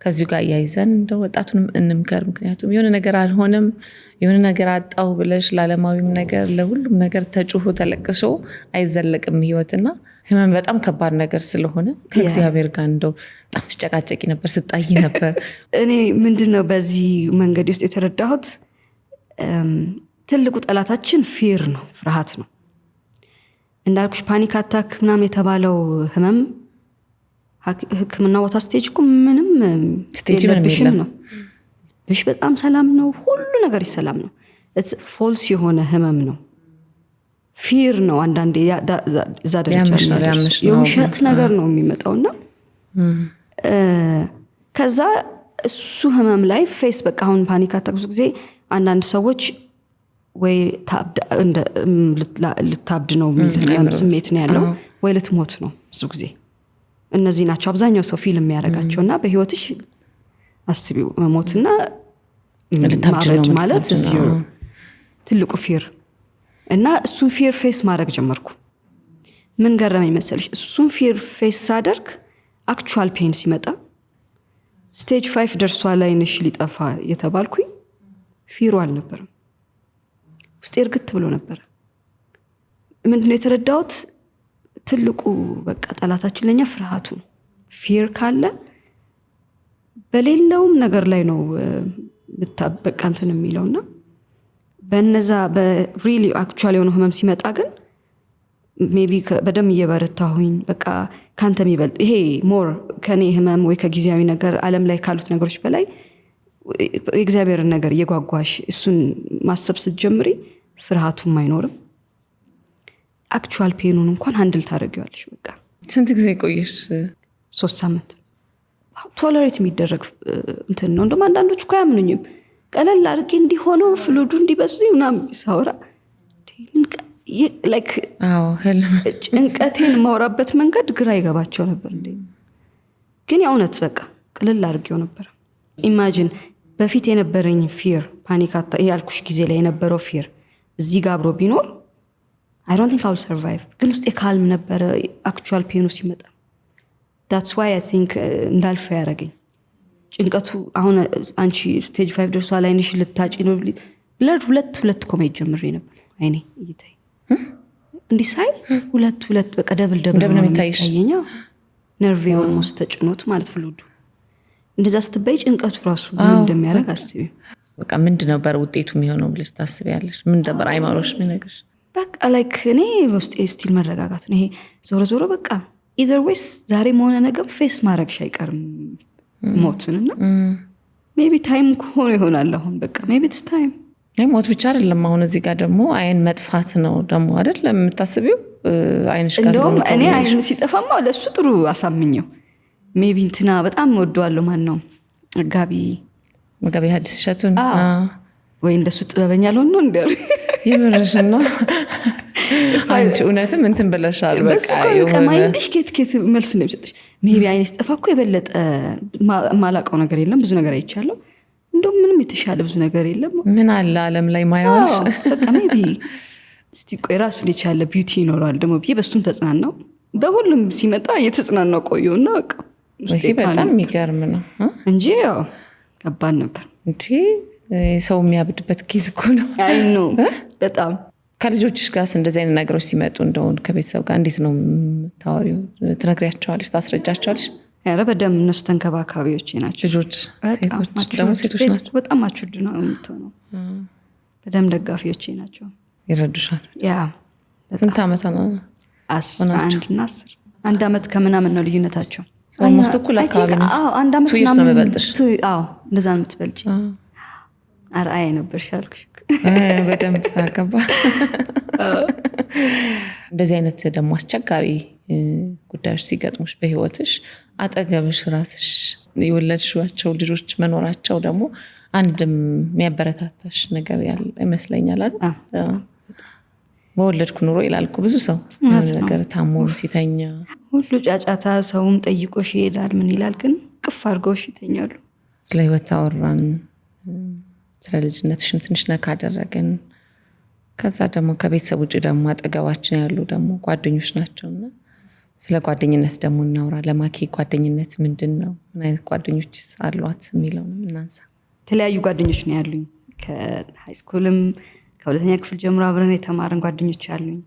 [SPEAKER 1] ከዚሁ ጋር ያይዘን እንደው ወጣቱንም እንምከር። ምክንያቱም የሆነ ነገር አልሆነም የሆነ ነገር አጣው ብለሽ ለዓለማዊም ነገር ለሁሉም ነገር ተጩሆ ተለቅሶ አይዘለቅም ህይወትና ህመም በጣም ከባድ ነገር ስለሆነ ከእግዚአብሔር ጋር እንደው በጣም ትጨቃጨቂ ነበር ስጣይ ነበር።
[SPEAKER 2] እኔ ምንድነው በዚህ መንገድ ውስጥ የተረዳሁት ትልቁ ጠላታችን ፊር ነው፣ ፍርሃት ነው። እንዳልኩሽ ፓኒክ አታክ ምናምን የተባለው ህመም ህክምና ቦታ ስቴጅ እኮ ምንም
[SPEAKER 1] ስቴጅ ምንም
[SPEAKER 2] ነው። ብሽ በጣም ሰላም ነው፣ ሁሉ ነገር ሰላም ነው። ፎልስ የሆነ ህመም ነው፣ ፊር ነው። አንዳንዴ እዛ ደረጃ የውሸት ነገር ነው የሚመጣውና ከዛ እሱ ህመም ላይ ፌስ በቃ አሁን ፓኒክ አታክ ብዙ ጊዜ አንዳንድ ሰዎች ወይ ልታብድ ነው የሚል ስሜት ነው ያለው፣ ወይ ልትሞት ነው። ብዙ ጊዜ እነዚህ ናቸው አብዛኛው ሰው ፊልም የሚያደርጋቸውና በህይወትሽ አስቢው መሞትና ማረድ ማለት ትልቁ ፊር እና እሱን ፊር ፌስ ማድረግ ጀመርኩ። ምን ገረመኝ መሰለሽ? እሱን ፊር ፌስ ሳደርግ አክቹዋል ፔን ሲመጣ ስቴጅ 5 ደርሷል አይንሽ ሊጠፋ የተባልኩኝ ፊሩ አልነበረም፣ ውስጤ እርግጥ ብሎ ነበር። ምንድነው የተረዳሁት? ትልቁ በቃ ጠላታችን ለኛ ፍርሃቱ ነው። ፊር ካለ በሌላውም ነገር ላይ ነው በቃ እንትን የሚለውና በነዛ በሪሊ አክቹዋሊ የሆነ ህመም ሲመጣ ግን ሜቢ በደም እየበረታሁኝ በቃ ካንተ የሚበልጥ ይሄ ሞር ከኔ ህመም ወይ ከጊዜያዊ ነገር ዓለም ላይ ካሉት ነገሮች በላይ የእግዚአብሔርን ነገር እየጓጓሽ እሱን ማሰብ ስትጀምሪ ፍርሃቱም አይኖርም። አክቹዋል ፔኑን እንኳን ሃንድል ታደርጊዋለሽ። በቃ
[SPEAKER 1] ስንት ጊዜ ቆየሽ?
[SPEAKER 2] 3 ሳምንት ቶለሬት የሚደረግ እንትን ነው። እንደውም አንዳንዶች እኮ አያምኑኝም። ቀለል አድርጌ እንዲሆነው ፍሉዱ እንዲበሱ ምናምን ሳወራ ላይክ ጭንቀቴን ማውራበት መንገድ ግራ ይገባቸው ነበር። ግን የእውነት በቃ ቀለል አድርጌው ነበር። ኢማጂን በፊት የነበረኝ ፊር ፓኒካታ ያልኩሽ ጊዜ ላይ የነበረው ፊር እዚህ ጋር አብሮ ቢኖር I don't think I will survive። ግን ውስጤ ካልም ነበረ አክቹዋል ፔኑ ሲመጣ። that's why I think እንዳልፈ ያደረገኝ ጭንቀቱ። አሁን አንቺ ስቴጅ 5 ደርሷል አይንሽ ልታጪ ነው ብለድ ሁለት ኮሜት ጀምሬ ነበር። አይኔ እይታይ እንዲህ ሳይ ሁለት በቃ ደብል ነው የሚታየኝ። ነርቭ ኦልሞስት ተጭኖት ማለት ፍሉዱ እንደዛ ስትበይ ጭንቀቱ ራሱ ምን እንደሚያደርግ አስቢ።
[SPEAKER 1] በቃ ምንድን ነበር ውጤቱ የሚሆነው ብለሽ ታስቢያለሽ? ምን ነበር አይማሮሽ የሚነግርሽ?
[SPEAKER 2] በቃ ላይክ እኔ ውስጤ ስቲል መረጋጋት ነው። ይሄ ዞሮ በቃ ኢዘር ዌይስ ዛሬ መሆነ ነገር ፌስ ማድረግሽ አይቀርም ሞቱንና ሜቢ ታይም ሆኖ ይሆናል። አሁን በቃ ሜቢ ኢትስ ታይም።
[SPEAKER 1] ሞት ብቻ አይደለም አሁን እዚህ ጋር ደግሞ አይን መጥፋት ነው ደግሞ አይደል የምታስቢው? አይንሽ ጋር
[SPEAKER 2] እንደውም እኔ አይን ሲጠፋማ ለሱ ጥሩ አሳምኘው ሜቢ እንትና በጣም ወደዋለሁ። ማን ነው መጋቢ ሐዲስ እሸቱን ወይ እንደሱ ጥበበኛ ለሆነ ነው እንዴ? ይምርሽና አንቺ እውነትም እንትን ብለሻል። በቃ የሆነ ማይንድሽ ኬት መልስ እንደሚሰጥሽ ሜቢ አይን ሲጠፋ እኮ የበለጠ ማላቀው ነገር የለም። ብዙ ነገር አይቻለሁ። እንደውም ምንም የተሻለ ብዙ ነገር የለም። ምን አለ ዓለም ላይ ማያዋሽ በቃ ሜቢ እስቲ ቆይ ራሱን የቻለ ቢዩቲ ይኖራል ደግሞ ብዬ በሱም ተጽናናው። በሁሉም ሲመጣ እየተጽናናው ቆየውና በቃ በጣም የሚገርም ነው እንጂ ያው ከባድ ነበር። እንዴ ሰው የሚያብድበት ኬዝ እኮ ነው። አይ ኖ በጣም። ከልጆችሽ ጋር እንደዚህ አይነት ነገሮች ሲመጡ እንደው ከቤተሰብ ጋር እንዴት ነው የምታወሪው? ትነግሪያቸዋለሽ? ታስረጃቸዋለሽ? ያረ በደምብ እነሱ ተንከባካቢዎቼ ናቸው። ልጆች ሴቶች ናቸው። በጣም አችሁድ ነው የምትሆነው። በደምብ ደጋፊዎቼ ናቸው። ይረዱሻል። ያ ስንት ዓመት ነው? 11 እና 10 1 ዓመት ከምናምን ነው ልዩነታቸው። ኦልሞስት እኩል አካባቢ ነው። አዎ 1 ዓመት ምናምን ነው የምበልጥሽ። አዎ እንደዛ ነው የምትበልጪ። አርአያ ነበርሽ አልኩሽ። በደንብ አገባ። እንደዚህ አይነት ደግሞ አስቸጋሪ ጉዳዮች ሲገጥሙሽ በህይወትሽ አጠገብሽ ራስሽ የወለድሻቸው ልጆች መኖራቸው ደግሞ አንድም የሚያበረታታሽ ነገር ያለ ይመስለኛል አይደል? በወለድኩ ኑሮ ይላል እኮ ብዙ ሰው ነገር ታሞም ሲተኛ ሁሉ ጫጫታ ሰውም ጠይቆሽ ይሄዳል። ምን ይላል ግን ቅፍ አድርገውሽ ይተኛሉ። ስለ ህይወት አወራን። ስለ ልጅነትሽም ትንሽ ነካ አደረግን። ከዛ ደግሞ ከቤተሰብ ውጭ ደግሞ አጠገባችን ያሉ ደግሞ ጓደኞች ናቸውና ስለ ጓደኝነት ደግሞ እናውራ። ለማኪ ጓደኝነት ምንድን ነው? ምን አይነት ጓደኞች አሏት የሚለውንም እናንሳ። የተለያዩ ጓደኞች ነው ያሉኝ። ከሃይስኩልም ከሁለተኛ ክፍል ጀምሮ አብረን የተማረን ጓደኞች ያሉኝ፣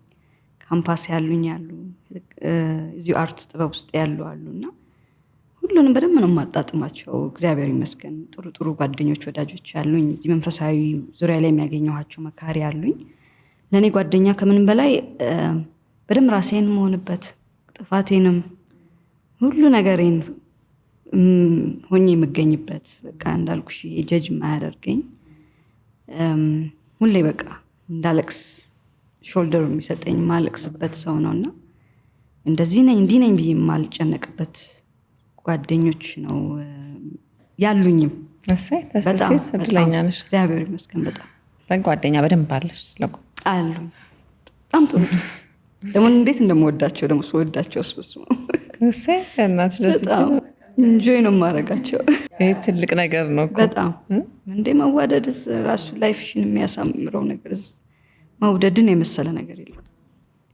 [SPEAKER 2] ካምፓስ ያሉኝ አሉ፣ እዚሁ አርት ጥበብ ውስጥ ያሉ አሉና ሁሉንም በደንብ ነው የማጣጥማቸው። እግዚአብሔር ይመስገን ጥሩ ጓደኞች ወዳጆች ያሉኝ። እዚህ መንፈሳዊ ዙሪያ ላይ የሚያገኘኋቸው መካሪ ያሉኝ። ለእኔ ጓደኛ ከምንም በላይ በደንብ ራሴን መሆንበት ጥፋቴንም ሁሉ ነገሬን ሆኜ የምገኝበት በቃ እንዳልኩሽ ጀጅ ማያደርገኝ ሁሌ በቃ እንዳለቅስ ሾልደር የሚሰጠኝ ማለቅስበት ሰው ነውና እንደዚህ ነኝ እንዲህ ነኝ ብዬ የማልጨነቅበት ጓደኞች ነው ያሉኝም። እሰይ ተሰሰይ እድለኛ ነሽ። እግዚአብሔር ይመስገን። በጣም ለጓደኛ በደንብ አለሽ አሉ። በጣም ጥሩ ደግሞ እንዴት እንደምወዳቸው ደግሞ ስወዳቸው ስብስ ነው። እሰይ እናት ደስ ይላል። እንጆይ ነው ማረጋቸው። ይሄ ትልቅ ነገር ነው እኮ በጣም እንዴ መዋደድ ራሱ ላይፍሽን የሚያሳምረው ነገር መውደድን የመሰለ ነገር የለም።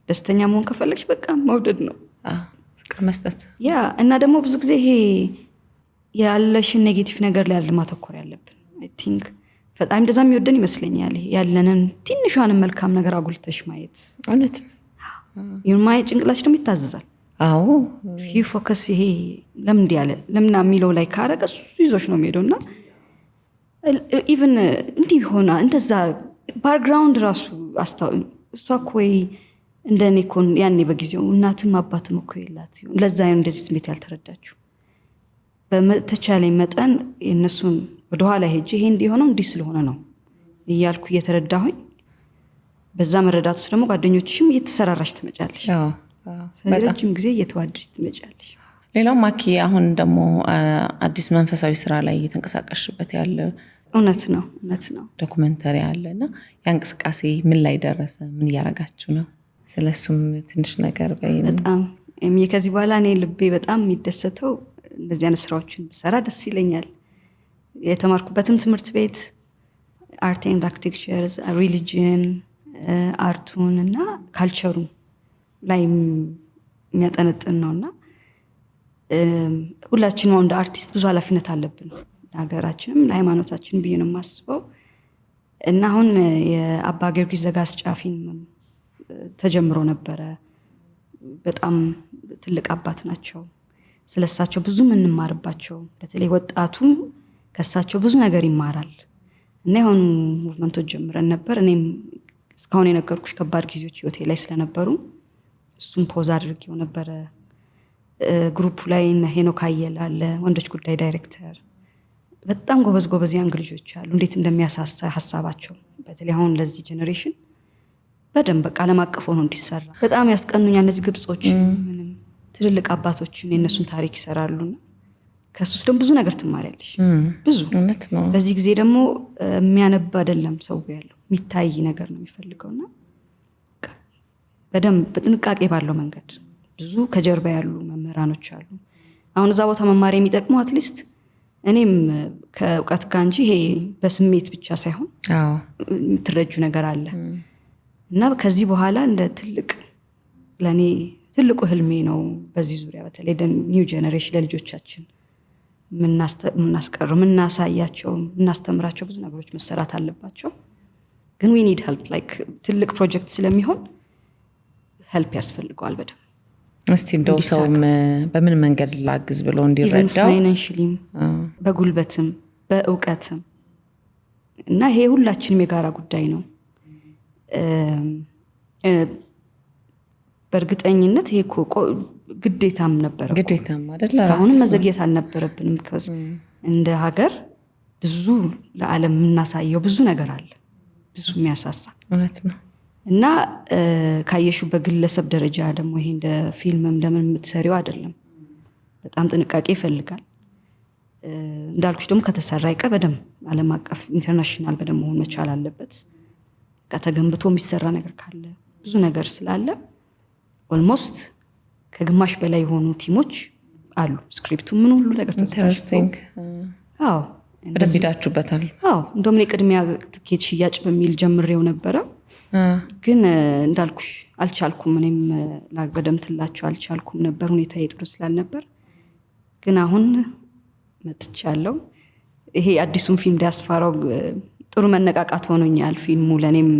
[SPEAKER 2] ደስተኛ መሆን ከፈለግሽ በቃ መውደድ ነው። ፍቅር መስጠት ያ እና ደግሞ ብዙ ጊዜ ይሄ ያለሽን ኔጌቲቭ ነገር ላይ ማተኮር ያለብን አይ ቲንክ በጣም እንደዛ የሚወደን ይመስለኛል። ያለንን ትንሿንም መልካም ነገር አጉልተሽ ማየት እውነት ይሁን ማየት ጭንቅላትሽ ደግሞ ይታዘዛል። አዎ ፊ ፎከስ ይሄ ለምን ያለ ለምን የሚለው ላይ ካረገ እሱ ይዞሽ ነው የሚሄደውና ኢቭን እንዲህ ሆና እንደዛ ባክግራውንድ ራሱ እሷ እኮ እንደኔ እኮ ያኔ በጊዜው እናትም አባትም እኮ የላት ይሁን ለዛ እንደዚህ ስሜት ያልተረዳችሁ በተቻለኝ መጠን የእነሱን ወደኋላ ሄጄ ይሄ እንዲሆነው እንዲህ ስለሆነ ነው እያልኩ እየተረዳሁኝ በዛ መረዳቱ ደግሞ ጓደኞችሽም እየተሰራራሽ ትመጫለሽ። ረጅም ጊዜ እየተዋደድሽ ትመጫለሽ።
[SPEAKER 1] ሌላው ማኪ አሁን ደግሞ አዲስ መንፈሳዊ ስራ ላይ እየተንቀሳቀስሽበት ያለ
[SPEAKER 2] እውነት ነው
[SPEAKER 1] ዶክመንተሪ አለና ያ እንቅስቃሴ ምን ላይ ደረሰ? ምን እያረጋችሁ ነው? ስለሱም ትንሽ ነገር በይኝ።
[SPEAKER 2] በጣም ከዚህ በኋላ እኔ ልቤ በጣም የሚደሰተው እንደዚህ አይነት ስራዎችን ብሰራ ደስ ይለኛል። የተማርኩበትም ትምህርት ቤት አርት ኤንድ አርኪቴክቸር ሪሊጂን አርቱን እና ካልቸሩን ላይ የሚያጠነጥን ነውና ሁላችንም እንደ አርቲስት ብዙ ኃላፊነት አለብን ለሀገራችንም ለሃይማኖታችን ብዬ ነው የማስበው። እና አሁን የአባ ጊዮርጊስ ዘጋስጫ ፊልም ተጀምሮ ነበረ። በጣም ትልቅ አባት ናቸው። ስለሳቸው ብዙ የምንማርባቸው በተለይ ወጣቱ ከሳቸው ብዙ ነገር ይማራል እና የሆኑ ሙቭመንቶች ጀምረን ነበር። እኔም እስካሁን የነገርኩሽ ከባድ ጊዜዎች ህይወቴ ላይ ስለነበሩ እሱን ፖዝ አድርጌው ነበረ። ግሩፑ ላይ ሄኖክ አየለ አለ፣ ወንዶች ጉዳይ ዳይሬክተር፣ በጣም ጎበዝ ያንግ ልጆች አሉ። እንዴት እንደሚያሳሳ ሀሳባቸው በተለይ አሁን ለዚህ ጄኔሬሽን በደንብ በቃ ዓለም አቀፍ ሆኖ እንዲሰራ በጣም ያስቀኑኛል። እነዚህ ግብጾች ምንም ትልልቅ አባቶችን የእነሱን ታሪክ ይሰራሉና ከሱስ ደግሞ ብዙ ነገር ትማሪያለሽ። ብዙ
[SPEAKER 1] እውነት ነው።
[SPEAKER 2] በዚህ ጊዜ ደግሞ የሚያነብ አይደለም ሰው ያለው የሚታይ ነገር ነው የሚፈልገውና በደንብ በጥንቃቄ ባለው መንገድ ብዙ ከጀርባ ያሉ መምህራኖች አሉ። አሁን እዛ ቦታ መማር የሚጠቅመው አትሊስት እኔም ከእውቀት ጋር እንጂ ይሄ በስሜት ብቻ ሳይሆን የምትረጁ ነገር አለ እና ከዚህ በኋላ እንደ ትልቅ ለኔ ትልቁ ህልሜ ነው። በዚህ ዙሪያ በተለይ ኒው ጄኔሬሽን ለልጆቻችን ምናስቀር ምናሳያቸው ምናስተምራቸው ብዙ ነገሮች መሰራት አለባቸው። ግን we need help like ትልቅ ፕሮጀክት ስለሚሆን help ያስፈልገዋል በደንብ።
[SPEAKER 1] እስቲ እንደው ሰው በምን መንገድ ላግዝ ብሎ እንዲረዳው
[SPEAKER 2] ፋይናንሻሊም በጉልበትም በእውቀትም እና ይሄ ሁላችንም የጋራ ጉዳይ ነው። በእርግጠኝነት ይሄ ግዴታም ነበር
[SPEAKER 1] ግዴታም አይደል?
[SPEAKER 2] አሁን መዘግየት አልነበረብንም። because እንደ ሀገር ብዙ ለዓለም የምናሳየው ብዙ ነገር አለ፣ ብዙ የሚያሳሳ
[SPEAKER 1] እውነት ነው።
[SPEAKER 2] እና ካየሹ በግለሰብ ደረጃ ደግሞ ይሄ እንደ ፊልምም እንደምን የምትሰሪው አይደለም፣ በጣም ጥንቃቄ ይፈልጋል። እንዳልኩሽ ደግሞ ከተሰራ ይቀር በደንብ ዓለም አቀፍ ኢንተርናሽናል በደንብ መሆን መቻል አለበት። ከተገንብቶ የሚሰራ ነገር ካለ ብዙ ነገር ስላለ ኦልሞስት ከግማሽ በላይ የሆኑ ቲሞች አሉ። ስክሪፕቱ ምን ሁሉ ነገር
[SPEAKER 1] ኢንተረስቲንግ። በደንብ ሄዳችሁበታል?
[SPEAKER 2] እንደውም ቅድሚያ ትኬት ሽያጭ በሚል ጀምሬው ነበረ፣ ግን እንዳልኩሽ አልቻልኩም። እኔም በደምትላቸው አልቻልኩም ነበር፣ ሁኔታ ጥሩ ስላልነበር። ግን አሁን መጥቻለሁ። ይሄ አዲሱን ፊልም ዲያስፖራው ጥሩ መነቃቃት ሆኖኛል። ፊልሙ ለኔም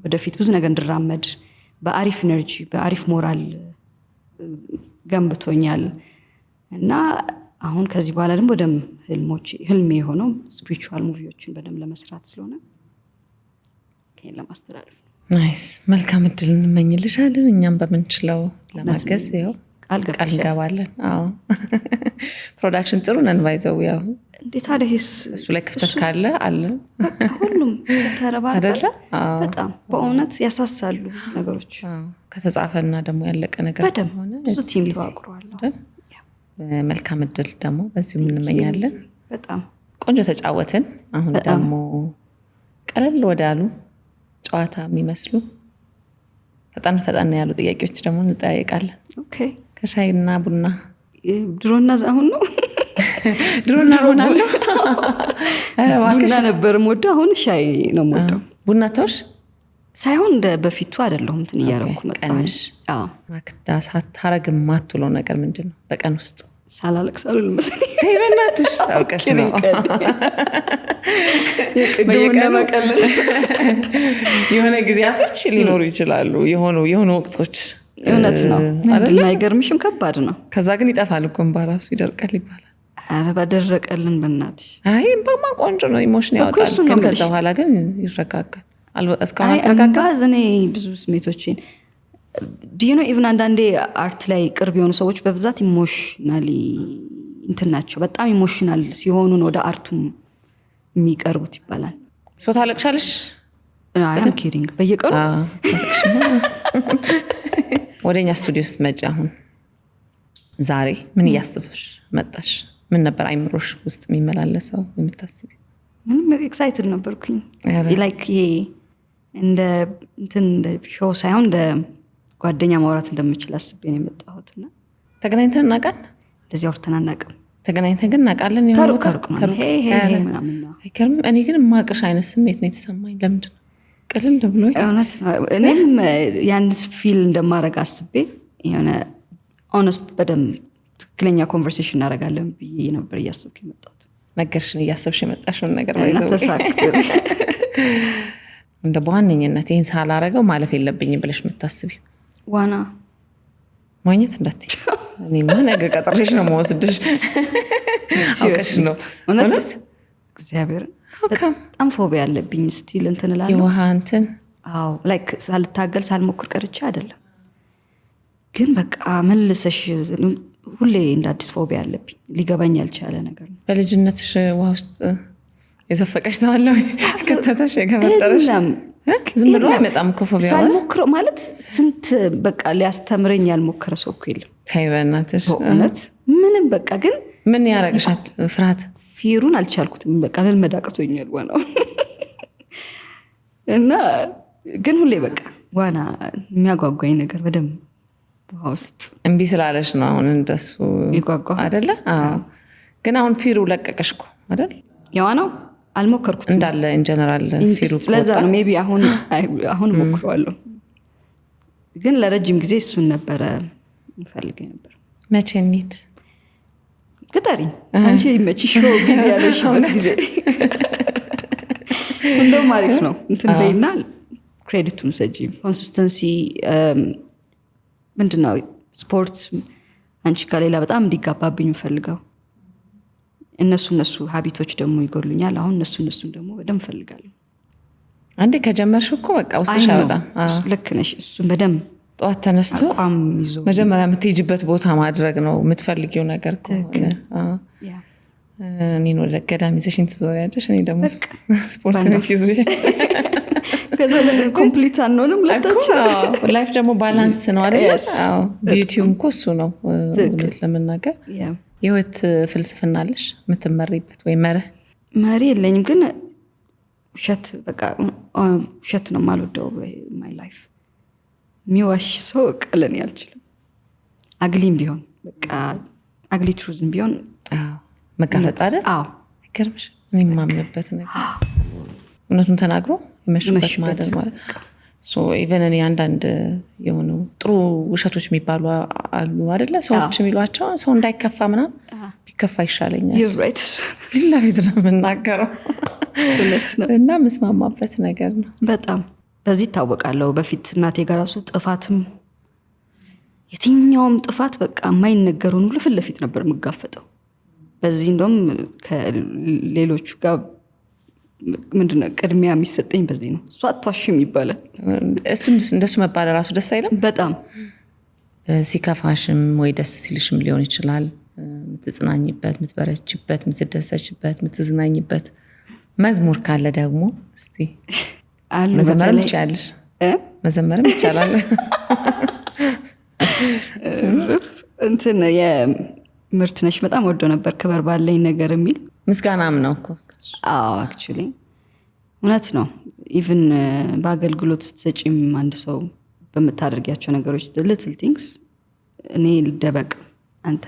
[SPEAKER 2] ወደፊት ብዙ ነገር እንድራመድ በአሪፍ ኤነርጂ በአሪፍ ሞራል ገንብቶኛል እና አሁን ከዚህ በኋላ ደግሞ ደም ህልሜ የሆነው ስፒሪቹዋል ሙቪዎችን በደም ለመስራት ስለሆነ ከኔ ለማስተላለፍ
[SPEAKER 1] ናይስ። መልካም እድል እንመኝልሻለን። እኛም በመንችለው ለማገዝ ያው ቃል እንገባለን። ፕሮዳክሽን ጥሩ ነን ባይዘው ያው እንዴት አለህስ እሱ ላይ ክፍተት ካለ አለ
[SPEAKER 2] ሁሉም ተረባርባ አይደለ? በጣም በእውነት ያሳሳሉ ነገሮች።
[SPEAKER 1] ከተጻፈና ደግሞ ያለቀ ነገር
[SPEAKER 2] ሆነ ብዙ ቲም ተዋቅሯል።
[SPEAKER 1] መልካም እድል ደግሞ በዚህ እንመኛለን።
[SPEAKER 2] በጣም
[SPEAKER 1] ቆንጆ ተጫወትን። አሁን ደግሞ ቀለል ወዳሉ ጨዋታ የሚመስሉ ፈጣን ያሉ ጥያቄዎች ደግሞ እንጠያየቃለን።
[SPEAKER 2] ኦኬ።
[SPEAKER 1] ከሻይና ቡና
[SPEAKER 2] ድሮና አሁን ነው?
[SPEAKER 1] ድሮና ቡና ነው።
[SPEAKER 2] ቡና ነበር የምወደው፣ አሁን ሻይ ነው የምወደው።
[SPEAKER 1] ቡና ተውሽ
[SPEAKER 2] ሳይሆን እንደ በፊቱ አይደለሁም። እንትን እያረኩ መጣሽ።
[SPEAKER 1] ማክዳ ሳታረግ ማትውለው ነገር ምንድነው? በቀን ውስጥ
[SPEAKER 2] ሳላለቅስ አሉ ለምሳሌ
[SPEAKER 1] ተይ በእናትሽ አውቀሽ ነው። የሆነ ጊዜያቶች ሊኖሩ ይችላሉ፣ የሆኑ ወቅቶች።
[SPEAKER 2] እውነት ነው አይደል? አይገርምሽም? ከባድ ነው።
[SPEAKER 1] ከዛ ግን ይጠፋል እኮ በራሱ ይደርቃል ይባላል።
[SPEAKER 2] ኧረ ባደረቀልን በእናትሽ።
[SPEAKER 1] አይ እንባማ ቆንጆ ነው፣ ኢሞሽን ያወጣል።
[SPEAKER 2] እሱን ነው
[SPEAKER 1] ግን
[SPEAKER 2] የምልሽ።
[SPEAKER 1] ከዛ በኋላ ግን ይረጋጋል። እስካሁን አልተረጋጋም።
[SPEAKER 2] እንባ እኔ ብዙ ስሜቶችን ዲኖ ኢቭን አንዳንዴ አርት ላይ ቅርብ የሆኑ ሰዎች በብዛት ኢሞሽናሊ እንትን ናቸው። በጣም ኢሞሽናል ሲሆኑ ወደ አርቱም የሚቀርቡት ይባላል።
[SPEAKER 1] ሶ ታለቅሻለሽ?
[SPEAKER 2] አም ኪዲንግ በየቀኑ
[SPEAKER 1] ወደኛ ስቱዲዮ ውስጥ መጪ አሁን ዛሬ ምን እያስብሽ መጣሽ? ምን ነበር አይምሮሽ ውስጥ የሚመላለሰው የምታስቢ?
[SPEAKER 2] ምንም ኤክሳይትድ ነበርኩኝ። ላይክ ይሄ እንደ እንትን እንደ ሾው ሳይሆን እንደ ጓደኛ ማውራት እንደምችል አስቤ ነው የመጣሁትና
[SPEAKER 1] ተገናኝተን እናውቃለን?
[SPEAKER 2] እንደዚህ አውርተን አናውቅም።
[SPEAKER 1] ተገናኝተን ግን እናውቃለን።
[SPEAKER 2] ከሩቅ ነው ምናምን ነው።
[SPEAKER 1] አይገርምም? እኔ ግን የማውቅሽ አይነት ስሜት ነው የተሰማኝ። ለምንድን ነው ቅልል ብሎኝ?
[SPEAKER 2] እውነት ነው። እኔም ያን ፊል እንደማደርግ አስቤ የሆነ ኦነስት በደንብ ትክክለኛ ኮንቨርሴሽን እናደርጋለን ብዬ ነበር እያሰብኩ የመጣሁት።
[SPEAKER 1] ነገርሽን እያሰብሽ የመጣሽውን ነገር
[SPEAKER 2] ተሳክቶ
[SPEAKER 1] እንደ በዋነኝነት ይህን ሳላረገው ማለፍ የለብኝም ብለሽ የምታስቢ?
[SPEAKER 2] ዋና
[SPEAKER 1] ማግኘት እንዳትይ። እኔማ ነገ ቀጥሬሽ ነው መወስድሽ። አውቀሽ ነው
[SPEAKER 2] እውነት እግዚአብሔር በጣም ፎቢያ ያለብኝ ስቲል እንትን እላለሁ።
[SPEAKER 1] የውሃ እንትን
[SPEAKER 2] አዎ ላይክ ሳልታገል ሳልሞክር ቀርቼ አይደለም፣ ግን በቃ መልሰሽ ሁሌ እንደ አዲስ ፎቢያ ያለብኝ ሊገባኝ ያልቻለ ነገር ነው።
[SPEAKER 1] በልጅነትሽ ውሃ ውስጥ የዘፈቀሽ ሰው አለ ወይ? ከተተሽ የገመጠረሽ? ዝም ብሎ አይመጣም እኮ ፎቢያ።
[SPEAKER 2] ሳልሞክረው ማለት ስንት በቃ ሊያስተምረኝ ያልሞከረ ሰው እኮ የለም።
[SPEAKER 1] ተይ በእናትሽ
[SPEAKER 2] እውነት ምንም በቃ ግን
[SPEAKER 1] ምን ያረግሻል? ፍርሃት
[SPEAKER 2] ፊሩን አልቻልኩትም። በቃ ልልመድ አቅቶኛል ዋናው እና ግን ሁሌ በቃ ዋና የሚያጓጓኝ ነገር በደንብ ውሃ ውስጥ
[SPEAKER 1] እምቢ ስላለሽ ነው አሁን እንደሱ
[SPEAKER 2] ይጓጓ
[SPEAKER 1] አይደለ? ግን አሁን ፊሩ ለቀቀሽ እኮ አይደል?
[SPEAKER 2] የዋናው አልሞከርኩትም
[SPEAKER 1] እንዳለ ኢንጀነራል ፊሩ
[SPEAKER 2] ለዛ ነው ሜቢ አሁን ሞክረዋለሁ። ግን ለረጅም ጊዜ እሱን ነበረ ፈልገኝ ነበር።
[SPEAKER 1] መቼ እንሂድ?
[SPEAKER 2] ቅጠሪኝ አንቺ ይመችሽ ቢዚ ያለሽበት ጊዜ እንደውም አሪፍ ነው እንትን በይና ክሬዲቱን ሰጂ። ኮንሲስተንሲ ምንድነው ስፖርት አንቺ ከሌላ በጣም እንዲጋባብኝ ፈልገው እነሱ ሀቢቶች ደግሞ ይጎሉኛል። አሁን እነሱን ደግሞ በደንብ ፈልጋለሁ።
[SPEAKER 1] አንዴ ከጀመርሽ እኮ በቃ ውስጥሽ አይወጣም።
[SPEAKER 2] ልክ ነሽ። እሱን በደንብ
[SPEAKER 1] ጠዋት ተነስቶ መጀመሪያ የምትሄጂበት ቦታ ማድረግ ነው የምትፈልጊው ነገር ከሆነ። እኔን ወደ ገዳም ይዘሽኝ ትዞሪያለሽ፣ እኔ ደግሞ ስፖርት ቤት ይዞሽ
[SPEAKER 2] ከዛ ኮምፕሊት አንሆንም ሁለታችን።
[SPEAKER 1] ላይፍ ደግሞ ባላንስ ነው አይደል? ቢዩቲውም እኮ እሱ ነው እውነት ለመናገር። የህይወት ፍልስፍና አለሽ የምትመሪበት ወይ መርህ?
[SPEAKER 2] መሪ የለኝም፣ ግን ውሸት ነው የማልወደው ማይ ላይፍ። የሚዋሽ ሰው ቀለን አልችልም። አግሊም ቢሆን በቃ አግሊ ትሩዝም ቢሆን
[SPEAKER 1] መጋፈጥ አይደል? አይገርምሽ? እኔ የማምንበት ነገር እውነቱን ተናግሮ የመሹበት ማደር ማለት ኢቨን እኔ አንዳንድ የሆኑ ጥሩ ውሸቶች የሚባሉ አሉ አይደለ? ሰዎች የሚሏቸው ሰው እንዳይከፋ ምናምን ቢከፋ ይሻለኛል። ፊት ለፊት ነው የምናገረው እና ምስማማበት ነገር ነው።
[SPEAKER 2] በጣም በዚህ ይታወቃለሁ። በፊት እናቴ ጋር ራሱ ጥፋትም የትኛውም ጥፋት በቃ የማይነገሩን ሁሉ ፊት ለፊት ነበር የምጋፈጠው። በዚህ እንደውም ከሌሎቹ ጋር ምንድነው ቅድሚያ የሚሰጠኝ በዚህ ነው። እሷ አትዋሽም ይባላል።
[SPEAKER 1] እንደሱ መባል ራሱ ደስ አይለም?
[SPEAKER 2] በጣም
[SPEAKER 1] ሲከፋሽም ወይ ደስ ሲልሽም ሊሆን ይችላል የምትጽናኝበት፣ የምትበረችበት፣ የምትደሰችበት፣ የምትዝናኝበት መዝሙር ካለ ደግሞ እስቲ መዘመርም ትችላለሽ። መዘመርም ይቻላል።
[SPEAKER 2] እንትን የምርት ነሽ በጣም ወዶ ነበር ክበር ባለኝ ነገር የሚል
[SPEAKER 1] ምስጋናም ነው እኮ።
[SPEAKER 2] አክቹሊ እውነት ነው። ኢቭን በአገልግሎት ስትሰጪም አንድ ሰው በምታደርጊያቸው ነገሮች ልትል ቲንግስ እኔ ልደበቅ አንተ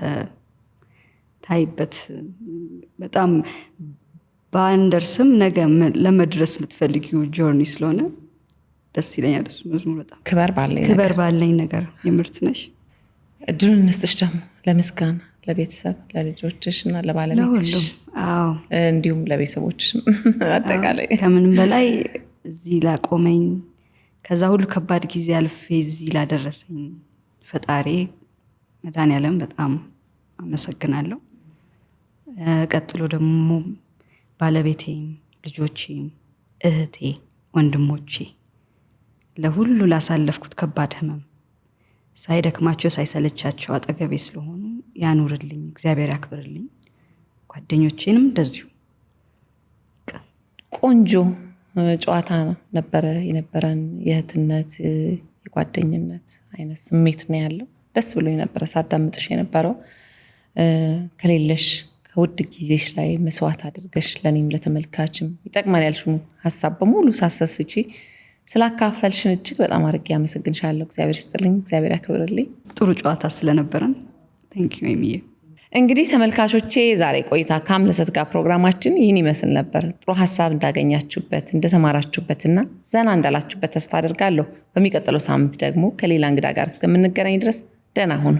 [SPEAKER 2] ታይበት በጣም በአንደርስም ነገ ለመድረስ የምትፈልጊው ጆርኒ ስለሆነ ደስ ይለኛል። እሱ መዝሙር በጣም ክበር ባለኝ ነገር የምርት ነሽ።
[SPEAKER 1] እድሉን እንስጥሽ ደግሞ ለምስጋና ለቤተሰብ ለልጆችሽ እና ለባለቤትሽ እንዲሁም ለቤተሰቦችሽ አጠቃላይ
[SPEAKER 2] ከምንም በላይ እዚህ ላቆመኝ ከዛ ሁሉ ከባድ ጊዜ አልፌ እዚህ ላደረሰኝ ፈጣሪ መድኃኒዓለም በጣም አመሰግናለሁ። ቀጥሎ ደግሞ ባለቤቴም ልጆቼም እህቴ ወንድሞቼ ለሁሉ ላሳለፍኩት ከባድ ህመም ሳይደክማቸው ሳይሰለቻቸው አጠገቤ ስለሆኑ ያኑርልኝ፣ እግዚአብሔር ያክብርልኝ። ጓደኞቼንም እንደዚሁ።
[SPEAKER 1] ቆንጆ ጨዋታ ነበረ የነበረን፣ የእህትነት የጓደኝነት አይነት ስሜት ነው ያለው። ደስ ብሎኝ ነበረ ሳዳምጥሽ የነበረው። ከሌለሽ ከውድ ጊዜሽ ላይ መስዋዕት አድርገሽ ለኔም ለተመልካችም ይጠቅማል ያልሽው ሀሳብ በሙሉ ሳሰስቺ ስላካፈልሽን እጅግ በጣም አድርጌ አመሰግንሻለሁ። እግዚአብሔር ይስጥልኝ፣ እግዚአብሔር ያክብርልኝ።
[SPEAKER 2] ጥሩ ጨዋታ ስለነበረን ቴንኪዩ ኤሚዬ።
[SPEAKER 1] እንግዲህ ተመልካቾቼ ዛሬ ቆይታ ከአምለሰት ጋር ፕሮግራማችን ይህን ይመስል ነበር። ጥሩ ሀሳብ እንዳገኛችሁበት እንደተማራችሁበትና ዘና እንዳላችሁበት ተስፋ አድርጋለሁ። በሚቀጥለው ሳምንት ደግሞ ከሌላ እንግዳ ጋር እስከምንገናኝ ድረስ ደህና ሁኑ።